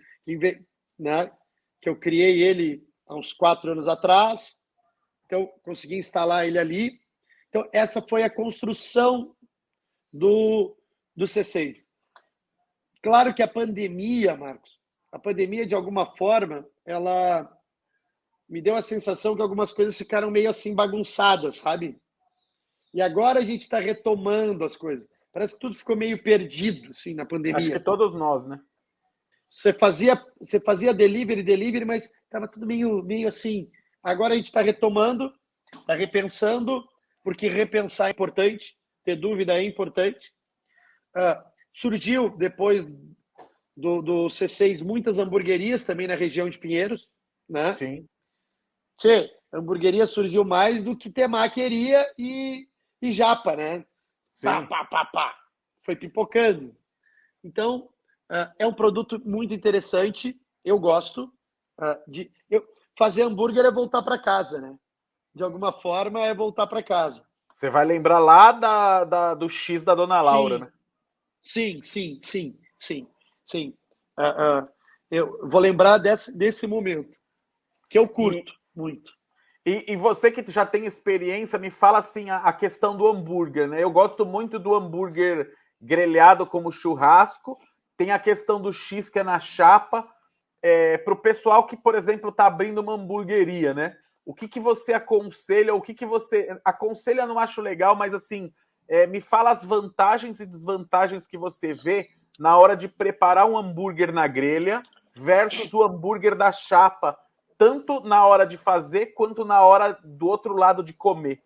né, que eu criei ele há uns 4 anos atrás. Então, consegui instalar ele ali. Então, essa foi a construção do C6. Claro que a pandemia, Marcos, de alguma forma, ela me deu a sensação que algumas coisas ficaram meio assim bagunçadas, sabe? E agora a gente está retomando as coisas. Parece que tudo ficou meio perdido, assim, na pandemia. Acho que todos nós, né? Você fazia delivery, mas estava tudo meio assim. Agora a gente está retomando, está repensando, porque repensar é importante, ter dúvida é importante. Surgiu, depois do C6, muitas hamburguerias também na região de Pinheiros, né? Sim. A hamburgueria surgiu mais do que temaqueria e japa, né? Sim. Pá. Foi pipocando. Então, é um produto muito interessante. Eu gosto. Fazer hambúrguer é voltar para casa, né? De alguma forma, é voltar para casa. Você vai lembrar lá do X da Dona Laura, né? Sim. Eu vou lembrar desse momento, que eu curto muito. E você que já tem experiência, me fala assim a questão do hambúrguer, né? Eu gosto muito do hambúrguer grelhado como churrasco. Tem a questão do X que é na chapa. Para o pessoal que, por exemplo, está abrindo uma hamburgueria, né? O que você aconselha? O que você aconselha? Não acho legal, mas assim, me fala as vantagens e desvantagens que você vê na hora de preparar um hambúrguer na grelha versus o hambúrguer da chapa, tanto na hora de fazer quanto na hora do outro lado de comer.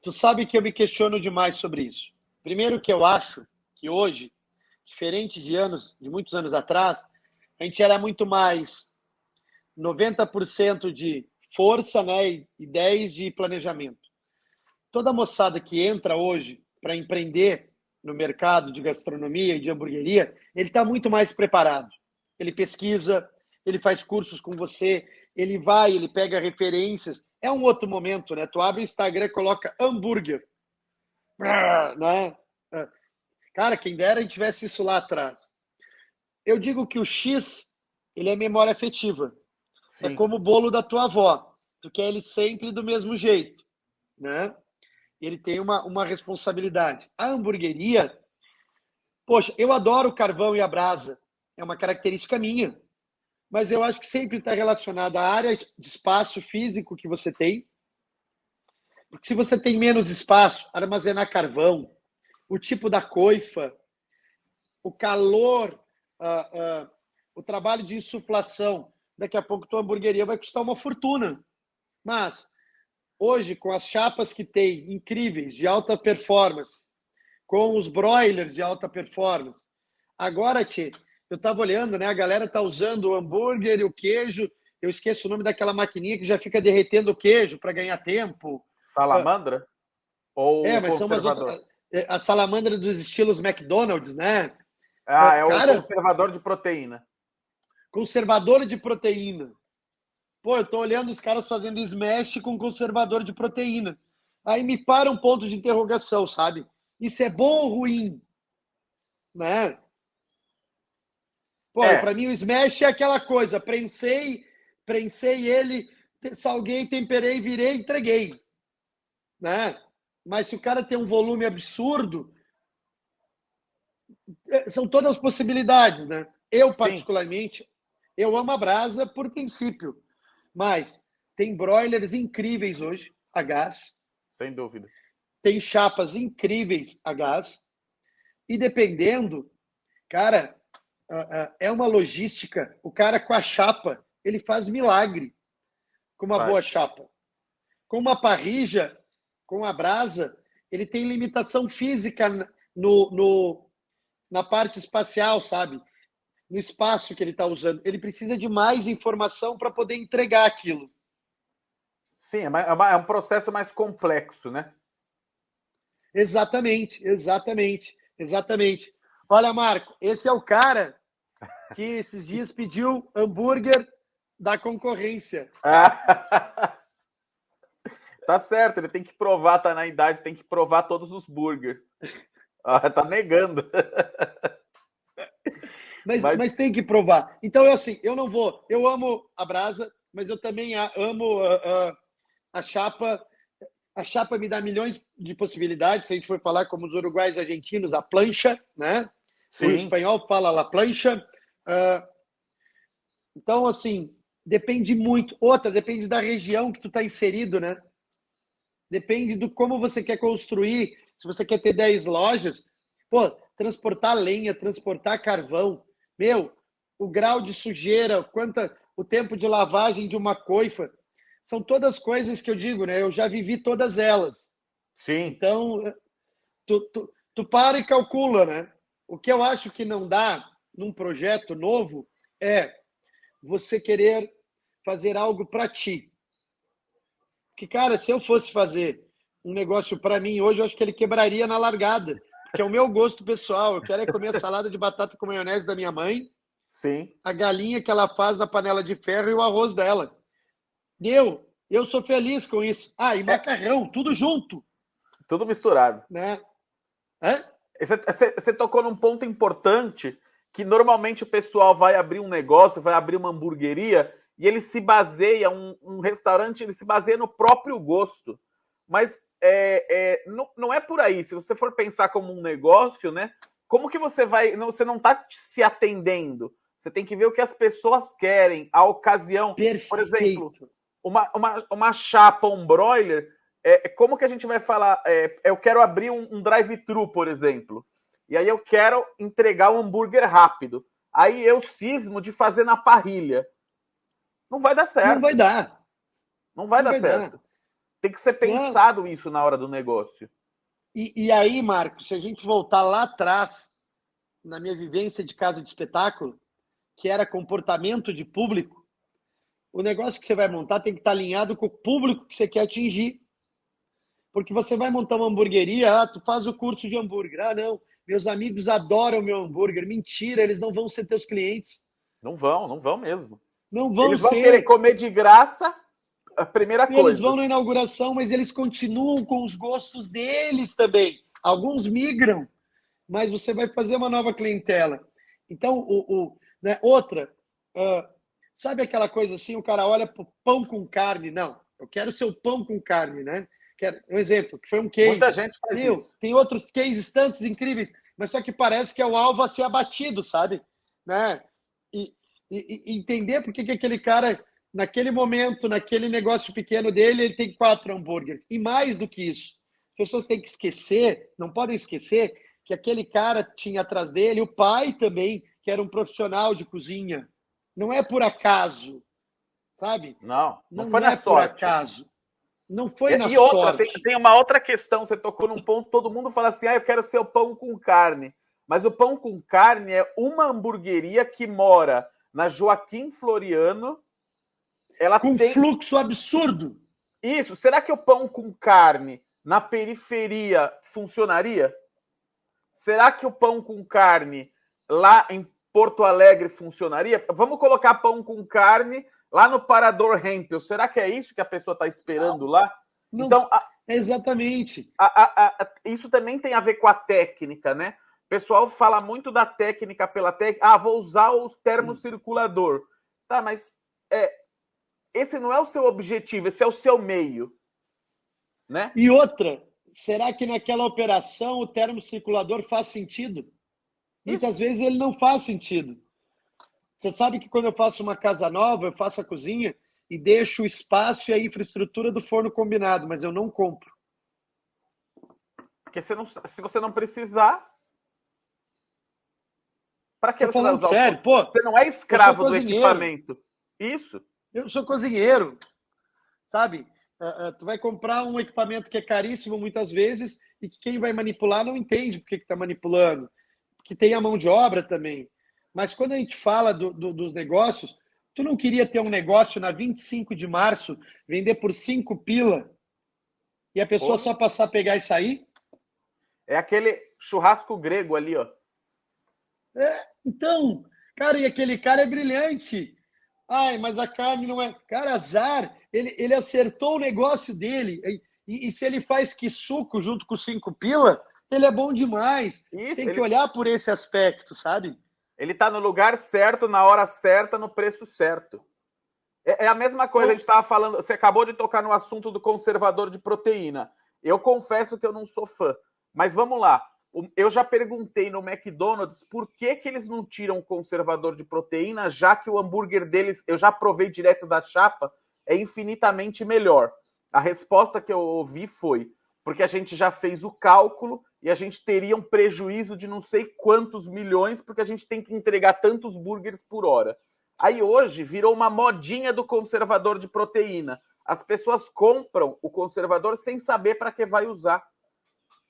Tu sabe que eu me questiono demais sobre isso. Primeiro que eu acho que hoje, diferente de muitos anos atrás, a gente era muito mais 90% de força, né, e 10% de planejamento. Toda moçada que entra hoje para empreender no mercado de gastronomia e de hamburgueria, ele está muito mais preparado. Ele pesquisa, ele faz cursos com você, ele pega referências. É um outro momento, né? Tu abre o Instagram e coloca hambúrguer. Né? Cara, quem dera a gente tivesse isso lá atrás. Eu digo que o X, ele é memória afetiva. Sim. É como o bolo da tua avó. Tu quer ele sempre do mesmo jeito, né? Ele tem uma responsabilidade. A hamburgueria, poxa, eu adoro o carvão e a brasa. É uma característica minha. Mas eu acho que sempre está relacionado à área de espaço físico que você tem. Porque se você tem menos espaço, armazenar carvão, o tipo da coifa, o calor, o trabalho de insuflação, daqui a pouco tua hamburgueria vai custar uma fortuna. Mas, hoje, com as chapas que tem, incríveis, de alta performance, com os broilers de alta performance, agora, eu estava olhando, né? A galera tá usando o hambúrguer e o queijo. Eu esqueço o nome daquela maquininha que já fica derretendo o queijo para ganhar tempo. Salamandra? Ou mas conservador? são a salamandra dos estilos McDonald's, né? Ah, é o Cara, conservador de proteína. conservador de proteína. Pô, eu tô olhando os caras fazendo smash com conservador de proteína. Aí me para um ponto de interrogação, sabe? Isso é bom ou ruim? Né? Pô, para mim o smash é aquela coisa, prensei ele, salguei, temperei, virei, entreguei. Né? Mas se o cara tem um volume absurdo, são todas as possibilidades, né? Eu, particularmente, eu amo a brasa por princípio, mas tem broilers incríveis hoje, a gás. Sem dúvida. Tem chapas incríveis a gás. E dependendo, cara, é uma logística. O cara com a chapa, ele faz milagre com uma boa chapa. Com uma parrilla, com a brasa, ele tem limitação física na parte espacial, sabe? No espaço que ele está usando. Ele precisa de mais informação para poder entregar aquilo. Sim, é um processo mais complexo, né? Exatamente. Olha, Marco, esse é o cara que esses dias pediu hambúrguer da concorrência. Tá certo, ele tem que provar, tá na idade, tem que provar todos os burgers. Tá negando. Mas tem que provar. Então, assim, eu não vou. Eu amo a brasa, mas eu também amo a chapa. A chapa me dá milhões de possibilidades. Se a gente for falar como os uruguaios e argentinos, a plancha, né? Sim. O espanhol fala la plancha. Então, assim, depende muito. Outra, depende da região que tu está inserido, né? Depende do como você quer construir. Se você quer ter 10 lojas, pô, transportar lenha, transportar carvão. Meu, o grau de sujeira, o tempo de lavagem de uma coifa. São todas coisas que eu digo, né? Eu já vivi todas elas. Sim. Então, tu para e calcula, né? O que eu acho que não dá num projeto novo é você querer fazer algo para ti. Porque, cara, se eu fosse fazer um negócio para mim hoje, eu acho que ele quebraria na largada. Porque é o meu gosto pessoal. Eu quero é comer a salada de batata com maionese da minha mãe. Sim. A galinha que ela faz na panela de ferro e o arroz dela. Eu sou feliz com isso. E macarrão, tudo junto. Tudo misturado. Né? Você tocou num ponto importante que normalmente o pessoal vai abrir um negócio, vai abrir uma hamburgueria e ele se baseia, um restaurante, ele se baseia no próprio gosto. Mas não é por aí. Se você for pensar como um negócio, né? Como que você vai... Você não está se atendendo. Você tem que ver o que as pessoas querem, a ocasião. Perfeito. Por exemplo, uma chapa, um broiler, como que a gente vai falar? Eu quero abrir um drive-thru, por exemplo. E aí eu quero entregar um hambúrguer rápido. Aí eu cismo de fazer na parrilha. Não vai dar certo. Não vai dar. Não vai dar certo. Tem que ser pensado isso na hora do negócio. E aí, Marcos, se a gente voltar lá atrás, na minha vivência de casa de espetáculo, que era comportamento de público, o negócio que você vai montar tem que estar alinhado com o público que você quer atingir. Porque você vai montar uma hamburgueria, tu faz o curso de hambúrguer. Não, meus amigos adoram meu hambúrguer. Mentira, eles não vão ser teus clientes. Não vão mesmo. Não vão eles vão querer comer de graça, a primeira coisa. Eles vão na inauguração, mas eles continuam com os gostos deles também. Alguns migram, mas você vai fazer uma nova clientela. Então, né, outra, sabe aquela coisa assim, o cara olha para o pão com carne? Não, eu quero seu pão com carne, né? Um exemplo, que foi um case. Muita gente faz isso. Tem outros cases tantos incríveis, mas só que parece que é o alvo a ser abatido, sabe? Né? E entender por que aquele cara, naquele momento, naquele negócio pequeno dele, ele tem 4 hambúrgueres. E mais do que isso, as pessoas têm que esquecer, não podem esquecer, que aquele cara tinha atrás dele o pai também, que era um profissional de cozinha. Não é por acaso, sabe? Não foi na sorte. Por acaso. Não foi na sorte. Outra, tem uma outra questão, você tocou num ponto, todo mundo fala assim, eu quero seu pão com carne. Mas o pão com carne é uma hamburgueria que mora na Joaquim Floriano. Ela com fluxo absurdo. Isso. Será que o pão com carne na periferia funcionaria? Será que o pão com carne lá em Porto Alegre funcionaria? Vamos colocar pão com carne lá no Parador Hempel. Será que é isso que a pessoa está esperando lá? Não, Então, exatamente. isso também tem a ver com a técnica, né? O pessoal fala muito da técnica pela técnica. Ah, vou usar o termocirculador. Tá, mas esse não é o seu objetivo, esse é o seu meio, né? E outra, será que naquela operação o termocirculador faz sentido? Muitas vezes ele não faz sentido. Você sabe que quando eu faço uma casa nova, eu faço a cozinha e deixo o espaço e a infraestrutura do forno combinado, mas eu não compro. Porque se você não precisar, para que Tô você vai falando usar sério, pô. Você não é escravo do equipamento. Isso. Eu sou cozinheiro, sabe? Tu vai comprar um equipamento que é caríssimo muitas vezes e que quem vai manipular não entende por que está manipulando, porque tem a mão de obra também. Mas quando a gente fala dos negócios, tu não queria ter um negócio na 25 de março, vender por 5 pila e a pessoa só passar, pegar e sair? É aquele churrasco grego ali, ó. Então, cara, e aquele cara é brilhante. Ai, mas a carne não é. Cara, azar. Ele acertou o negócio dele. E se ele faz que suco junto com 5 pila, ele é bom demais. Isso, tem que olhar por esse aspecto, sabe? Ele tá no lugar certo, na hora certa, no preço certo. É a mesma coisa, a gente estava falando. Você acabou de tocar no assunto do conservador de proteína. Eu confesso que eu não sou fã. Mas vamos lá. Eu já perguntei no McDonald's por que eles não tiram o conservador de proteína, já que o hambúrguer deles, eu já provei direto da chapa, é infinitamente melhor. A resposta que eu ouvi foi porque a gente já fez o cálculo e a gente teria um prejuízo de não sei quantos milhões, porque a gente tem que entregar tantos burgers por hora. Aí hoje virou uma modinha do conservador de proteína. As pessoas compram o conservador sem saber para que vai usar.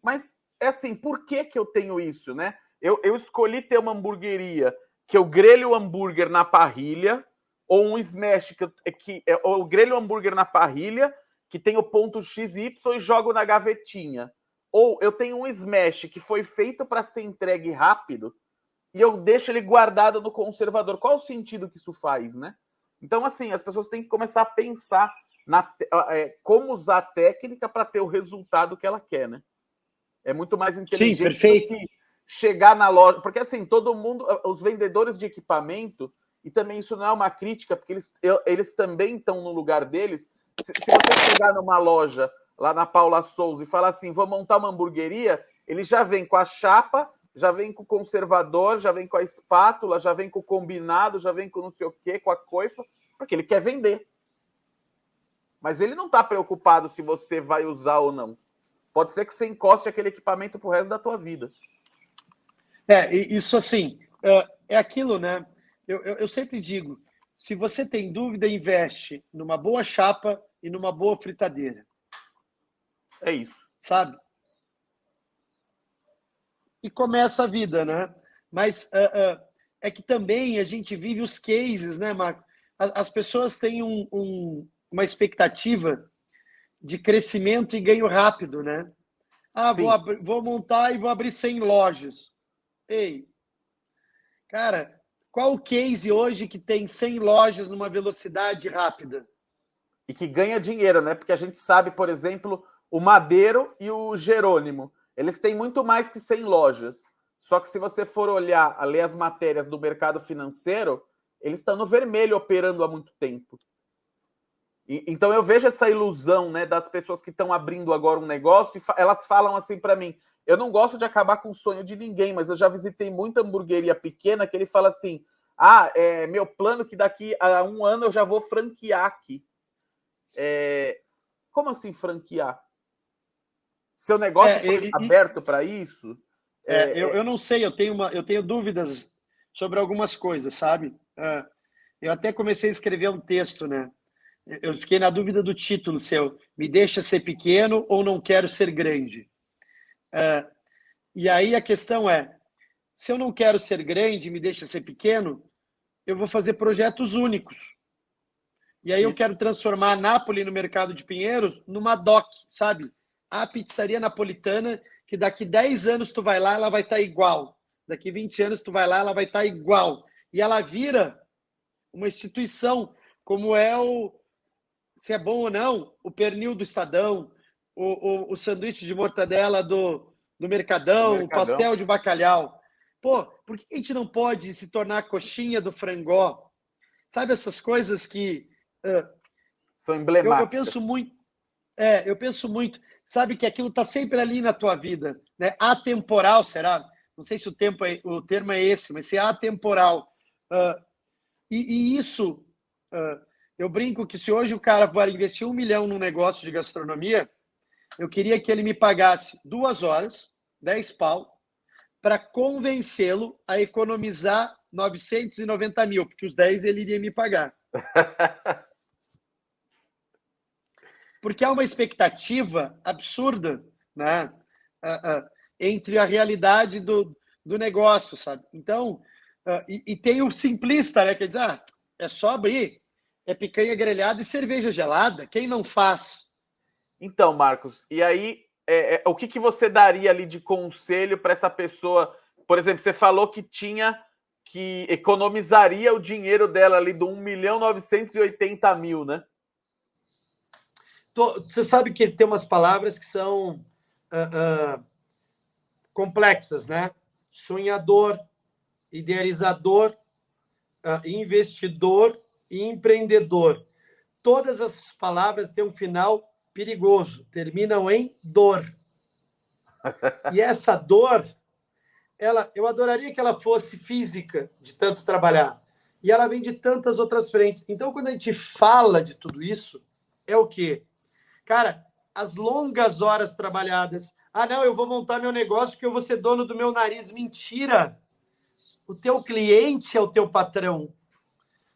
Mas é assim, por que eu tenho isso, né? Eu escolhi ter uma hamburgueria que eu grelho o hambúrguer na parrilha, ou um smash ou eu grelho o hambúrguer na parrilha, que tem o ponto XY e jogo na gavetinha. Ou eu tenho um smash que foi feito para ser entregue rápido e eu deixo ele guardado no conservador. Qual o sentido que isso faz, né? Então, assim, as pessoas têm que começar a pensar como usar a técnica para ter o resultado que ela quer, né? É muito mais inteligente. Sim, perfeito. Do que chegar na loja. Porque, assim, todo mundo, os vendedores de equipamento, e também isso não é uma crítica, porque eles também estão no lugar deles. Se você chegar numa loja lá na Paula Souza e falar assim, vou montar uma hamburgueria, ele já vem com a chapa, já vem com o conservador, já vem com a espátula, já vem com o combinado, já vem com não sei o quê, com a coifa, porque ele quer vender. Mas ele não está preocupado se você vai usar ou não. Pode ser que você encoste aquele equipamento pro resto da tua vida. Isso assim, é aquilo, né? Eu sempre digo, se você tem dúvida, investe numa boa chapa e numa boa fritadeira. É isso. Sabe? E começa a vida, né? Mas é que também a gente vive os cases, né, Marco? As pessoas têm uma expectativa de crescimento e ganho rápido, né? Vou montar e vou abrir 100 lojas. Ei, cara, qual o case hoje que tem 100 lojas numa velocidade rápida? E que ganha dinheiro, né? Porque a gente sabe, por exemplo, o Madeiro e o Jerônimo, eles têm muito mais que 100 lojas. Só que se você for olhar, ler as matérias do mercado financeiro, eles estão no vermelho operando há muito tempo. Então eu vejo essa ilusão, né, das pessoas que estão abrindo agora um negócio e elas falam assim para mim, eu não gosto de acabar com o sonho de ninguém, mas eu já visitei muita hamburgueria pequena que ele fala assim, meu plano que daqui a 1 ano eu já vou franquear aqui. Como assim franquear? Seu negócio foi aberto para isso? Eu não sei, eu tenho dúvidas sobre algumas coisas, sabe? Eu até comecei a escrever um texto, né? Eu fiquei na dúvida do título seu, me deixa ser pequeno ou não quero ser grande? E aí a questão é, se eu não quero ser grande, me deixa ser pequeno, eu vou fazer projetos únicos. E aí eu quero transformar a Nápoles no Mercado de Pinheiros numa DOC, sabe? A pizzaria napolitana, que daqui 10 anos tu vai lá, ela vai estar igual. Daqui 20 anos tu vai lá, ela vai estar igual. E ela vira uma instituição, como é se é bom ou não, o pernil do Estadão, o sanduíche de mortadela do Mercadão, o pastel de bacalhau. Pô, por que a gente não pode se tornar a coxinha do frangó? Sabe essas coisas que... são emblemáticas. Eu penso muito, sabe que aquilo está sempre ali na tua vida, né? Atemporal, será? Não sei se o termo é esse, mas se é atemporal. E isso, eu brinco que se hoje o cara vai investir 1 milhão num negócio de gastronomia, eu queria que ele me pagasse 2 horas, 10 pau, para convencê-lo a economizar 990 mil, porque os 10 ele iria me pagar. Porque há uma expectativa absurda, né? Entre a realidade do negócio, sabe? Então, e tem o simplista, né? Que diz, é só abrir, é picanha grelhada e cerveja gelada, quem não faz? Então, Marcos, e aí, o que você daria ali de conselho para essa pessoa? Por exemplo, você falou que economizaria o dinheiro dela ali do 1.980.000, né? Você sabe que tem umas palavras que são complexas, né? Sonhador, idealizador, investidor e empreendedor. Todas essas palavras têm um final perigoso, terminam em dor. E essa dor, eu adoraria que ela fosse física, de tanto trabalhar. E ela vem de tantas outras frentes. Então, quando a gente fala de tudo isso, é o quê? Cara, as longas horas trabalhadas. Não, eu vou montar meu negócio porque eu vou ser dono do meu nariz. Mentira! O teu cliente é o teu patrão.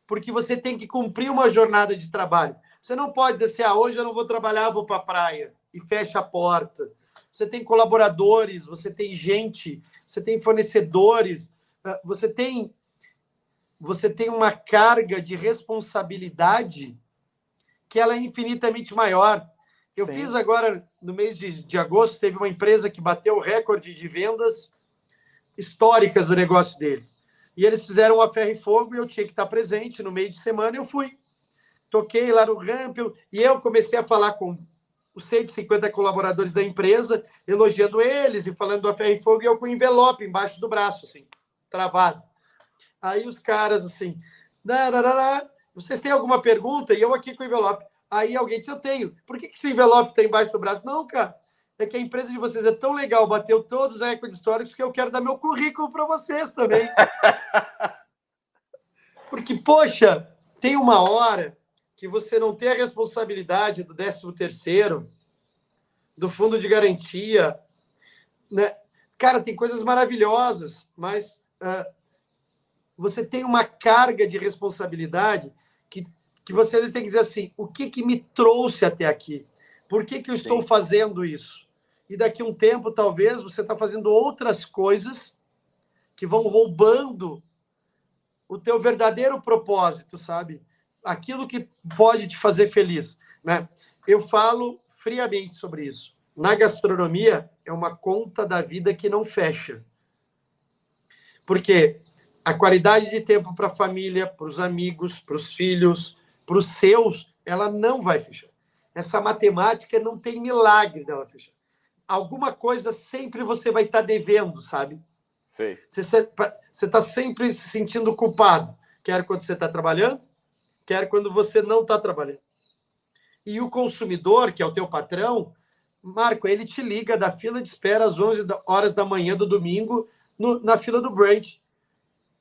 Porque você tem que cumprir uma jornada de trabalho. Você não pode dizer assim, hoje eu não vou trabalhar, vou para a praia. E fecha a porta. Você tem colaboradores, você tem gente, você tem fornecedores, você tem uma carga de responsabilidade que ela é infinitamente maior. Eu Sim. fiz agora, no mês de agosto, teve uma empresa que bateu o recorde de vendas históricas do negócio deles. E eles fizeram a ferro e fogo e eu tinha que estar presente no meio de semana. Eu fui. Toquei lá no Rampel e eu comecei a falar com os 150 colaboradores da empresa, elogiando eles e falando do ferro e fogo, e eu com o envelope embaixo do braço, assim, travado. Aí os caras, assim, vocês têm alguma pergunta? E eu aqui com o envelope. Aí alguém disse, eu tenho. Por que esse envelope está embaixo do braço? Não, cara, é que a empresa de vocês é tão legal, bateu todos os recordes históricos que eu quero dar meu currículo para vocês também. Porque, poxa, tem uma hora que você não tem a responsabilidade do 13º, do fundo de garantia, né? Cara, tem coisas maravilhosas, mas você tem uma carga de responsabilidade que você às vezes tem que dizer assim, o que me trouxe até aqui? Por que eu estou fazendo isso? E daqui a um tempo, talvez, você está fazendo outras coisas que vão roubando o teu verdadeiro propósito, sabe? Aquilo que pode te fazer feliz, né? Eu falo friamente sobre isso. Na gastronomia, é uma conta da vida que não fecha. Porque a qualidade de tempo para a família, para os amigos, para os filhos, para os seus, ela não vai fechar. Essa matemática não tem milagre dela fechar. Alguma coisa sempre você vai estar devendo, sabe? Sim. Você está sempre se sentindo culpado. Quer quando você está trabalhando, quer quando você não está trabalhando. E o consumidor, que é o teu patrão, Marco, ele te liga da fila de espera às 11 horas da manhã do domingo na fila do brunch.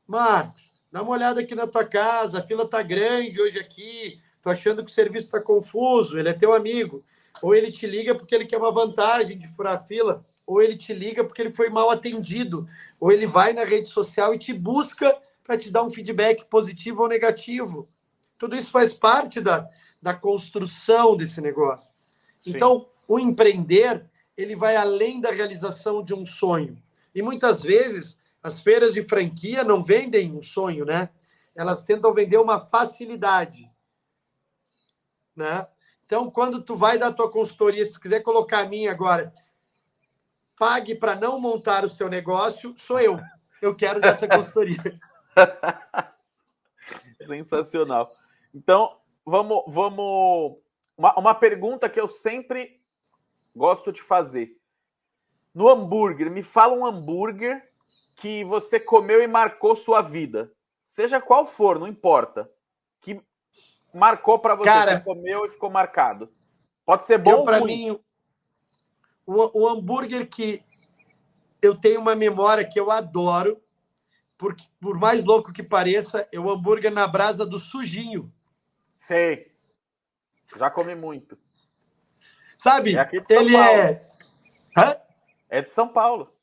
Marcos, dá uma olhada aqui na tua casa, a fila está grande hoje aqui, tô achando que o serviço está confuso, ele é teu amigo. Ou ele te liga porque ele quer uma vantagem de furar a fila, ou ele te liga porque ele foi mal atendido, ou ele vai na rede social e te busca para te dar um feedback positivo ou negativo. Tudo isso faz parte da construção desse negócio. Sim. Então, o empreender, ele vai além da realização de um sonho. E muitas vezes, as feiras de franquia não vendem um sonho, né? Elas tentam vender uma facilidade, né? Então, quando tu vai dar a tua consultoria, se tu quiser colocar a minha agora, pague para não montar o seu negócio, sou eu. eu quero dessa consultoria. Sensacional. Então, vamos. Uma pergunta que eu sempre gosto de fazer. No hambúrguer, me fala um hambúrguer que você comeu e marcou sua vida. Seja qual for, não importa. Que marcou para você. Cara, você comeu e ficou marcado. Pode ser bom ou para ruim. mim, o hambúrguer que eu tenho uma memória que eu adoro, porque, por mais louco que pareça, é o hambúrguer na brasa do Sujinho. Sei. Já comi muito. Sabe? É aqui de São Ele Paulo. Hã? É de São Paulo.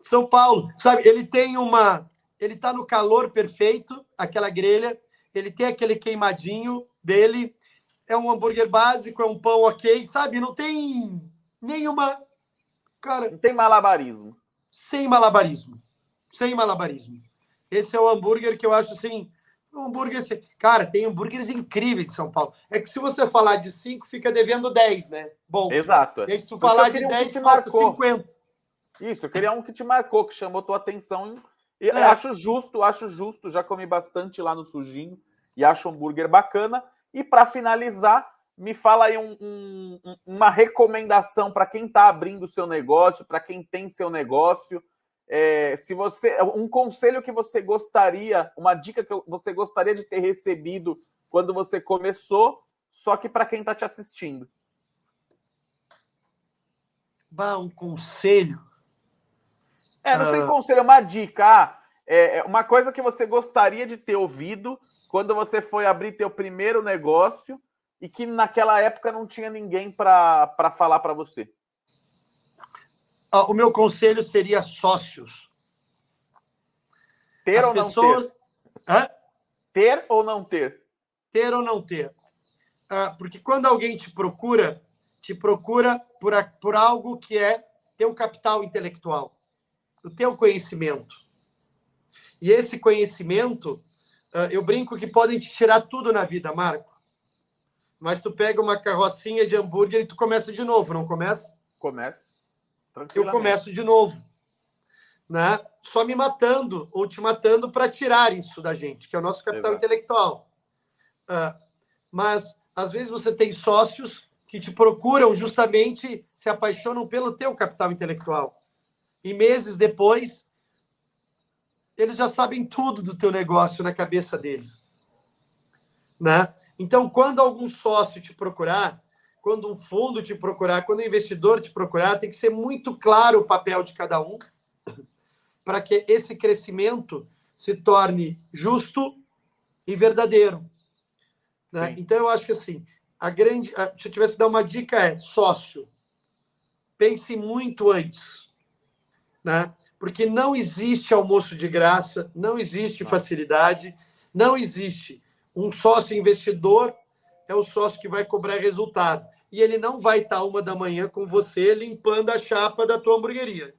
São Paulo. Sabe? Ele tem uma... Ele tá no calor perfeito, aquela grelha. Ele tem aquele queimadinho dele. É um hambúrguer básico, é um pão ok. Sabe? Não tem nenhuma... Cara... Não tem malabarismo. Sem malabarismo. Sem malabarismo. Esse é o hambúrguer que eu acho assim... Um hambúrguer... Cara, tem hambúrgueres incríveis em São Paulo. É que se você falar de 5, fica devendo 10, né? Bom. Exato. E aí, se tu falar de 10, falta 50. Isso, eu queria um que te marcou, que chamou tua atenção. E acho justo. Já comi bastante lá no Sujinho e acho um hambúrguer bacana. E para finalizar, me fala aí uma recomendação para quem está abrindo o seu negócio, para quem tem seu negócio. Se você, um conselho que você gostaria, uma dica que você gostaria de ter recebido quando você começou, só que para quem está te assistindo. Um conselho? Não sei conselho, é uma dica. Uma coisa que você gostaria de ter ouvido quando você foi abrir teu primeiro negócio e que naquela época não tinha ninguém para falar para você. O meu conselho seria sócios. Ter ou não ter? Hã? Ter ou não ter? Ter ou não ter. Porque quando alguém te procura por algo que é teu capital intelectual, o teu conhecimento. E esse conhecimento, eu brinco que podem te tirar tudo na vida, Marco. Mas tu pega uma carrocinha de hambúrguer e tu começa de novo, não começa? Começa. Eu começo de novo. Né? Só me matando ou te matando para tirar isso da gente, que é o nosso capital intelectual. Mas, às vezes, você tem sócios que te procuram justamente, se apaixonam pelo teu capital intelectual. E meses depois, eles já sabem tudo do teu negócio na cabeça deles. Né? Então, quando algum sócio te procurar, quando um fundo te procurar, quando um investidor te procurar, tem que ser muito claro o papel de cada um para que esse crescimento se torne justo e verdadeiro. Né? Então, eu acho que assim, se eu tivesse que dar uma dica, sócio, pense muito antes. Né? Porque não existe almoço de graça, não existe facilidade, não existe. Um sócio investidor é o sócio que vai cobrar resultado. E ele não vai estar 1h com você limpando a chapa da tua hamburgueria.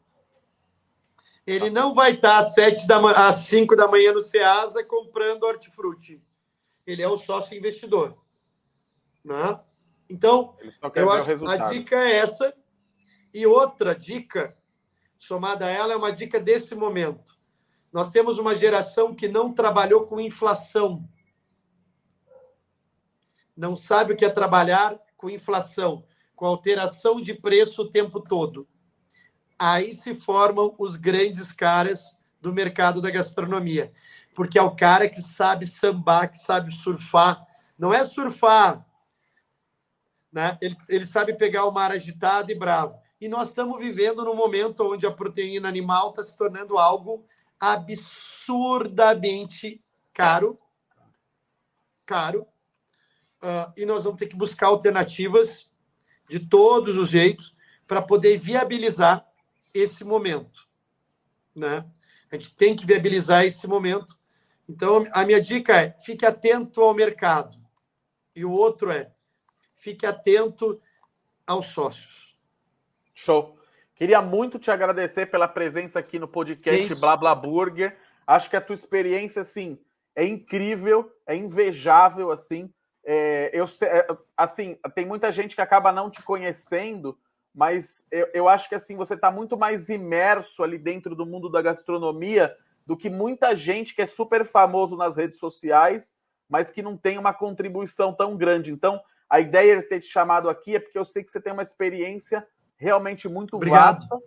Ele não vai estar às 5 da manhã no Ceasa comprando hortifruti. Ele é o sócio investidor. Né? Então, eu acho que a dica é essa. E outra dica, somada a ela, é uma dica desse momento. Nós temos uma geração que não trabalhou com inflação. Não sabe o que é trabalhar com inflação, com alteração de preço o tempo todo. Aí se formam os grandes caras do mercado da gastronomia. Porque é o cara que sabe sambar, que sabe surfar. Não é surfar, né? Ele sabe pegar o mar agitado e bravo. E nós estamos vivendo num momento onde a proteína animal está se tornando algo absurdamente caro. E nós vamos ter que buscar alternativas de todos os jeitos para poder viabilizar esse momento. Né? A gente tem que viabilizar esse momento. Então, a minha dica é: fique atento ao mercado. E o outro é: fique atento aos sócios. Show. Queria muito te agradecer pela presença aqui no podcast Blá Blá Burger. Acho que a tua experiência, assim, é incrível, é invejável, assim. Assim, tem muita gente que acaba não te conhecendo, mas eu acho que assim você está muito mais imerso ali dentro do mundo da gastronomia do que muita gente que é super famoso nas redes sociais, mas que não tem uma contribuição tão grande. Então, a ideia de ter te chamado aqui é porque eu sei que você tem uma experiência realmente muito vasta.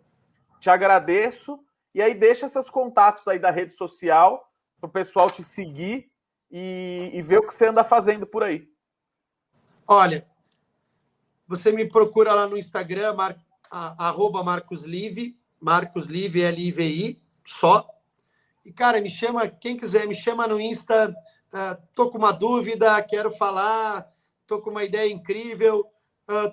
Te agradeço. E aí deixa seus contatos aí da rede social para o pessoal te seguir e ver o que você anda fazendo por aí. Olha, você me procura lá no Instagram, @MarcosLive, MarcosLive, L-I-V-I, só. E, cara, me chama, quem quiser, me chama no Insta. Tô com uma dúvida, quero falar, tô com uma ideia incrível,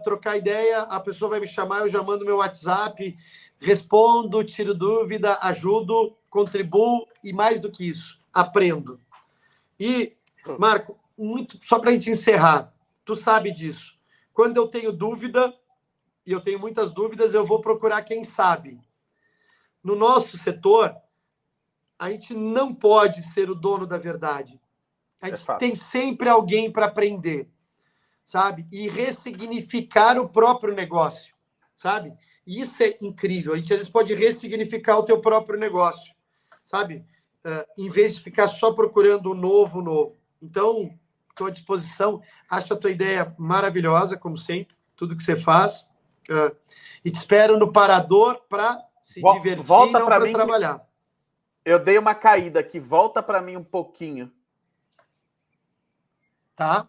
trocar ideia, a pessoa vai me chamar, eu já mando meu WhatsApp, respondo, tiro dúvida, ajudo, contribuo e, mais do que isso, aprendo. E, Marco, só para a gente encerrar, tu sabe disso. Quando eu tenho dúvida, e eu tenho muitas dúvidas, eu vou procurar quem sabe. No nosso setor, a gente não pode ser o dono da verdade. A gente tem sempre alguém para aprender, sabe? E ressignificar o próprio negócio, sabe? E isso é incrível. A gente, às vezes, pode ressignificar o teu próprio negócio, sabe? Em vez de ficar só procurando o novo. Então, estou à disposição. Acho a tua ideia maravilhosa, como sempre, tudo que você faz. E te espero no Parador para se divertir e não para trabalhar. Eu dei uma caída aqui. Volta para mim um pouquinho. Tá?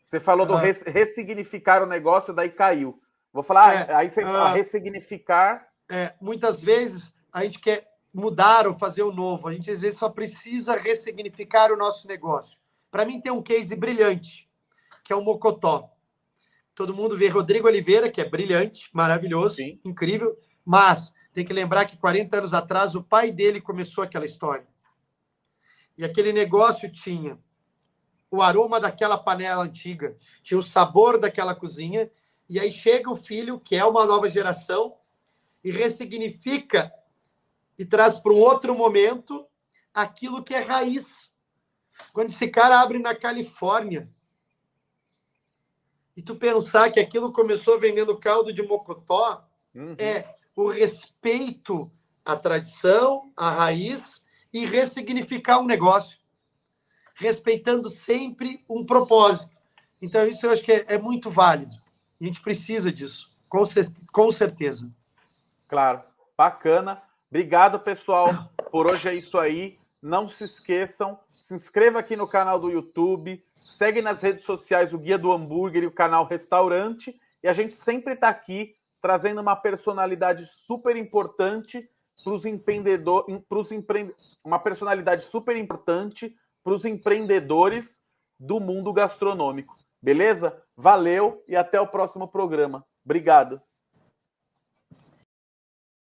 Você falou do ressignificar o negócio, daí caiu. Vou falar, aí você ressignificar. Muitas vezes a gente quer mudar ou fazer o novo. A gente, às vezes, só precisa ressignificar o nosso negócio. Para mim, tem um case brilhante, que é o Mocotó. Todo mundo vê Rodrigo Oliveira, que é brilhante, maravilhoso, sim, incrível, mas tem que lembrar que 40 anos atrás o pai dele começou aquela história. E aquele negócio tinha o aroma daquela panela antiga, tinha o sabor daquela cozinha, e aí chega o filho, que é uma nova geração, e ressignifica e traz para um outro momento aquilo que é raiz. Quando esse cara abre na Califórnia, e tu pensar que aquilo começou vendendo caldo de mocotó, é o respeito à tradição, à raiz, e ressignificar um negócio, respeitando sempre um propósito. Então, isso eu acho que é muito válido. A gente precisa disso, com certeza. Claro, bacana. Obrigado, pessoal. Por hoje é isso aí. Não se esqueçam, se inscreva aqui no canal do YouTube, segue nas redes sociais o Guia do Hambúrguer e o canal Restaurante, e a gente sempre está aqui trazendo uma personalidade super importante para os empreendedores, uma personalidade super importante para os empreendedores do mundo gastronômico. Beleza? Valeu e até o próximo programa. Obrigado.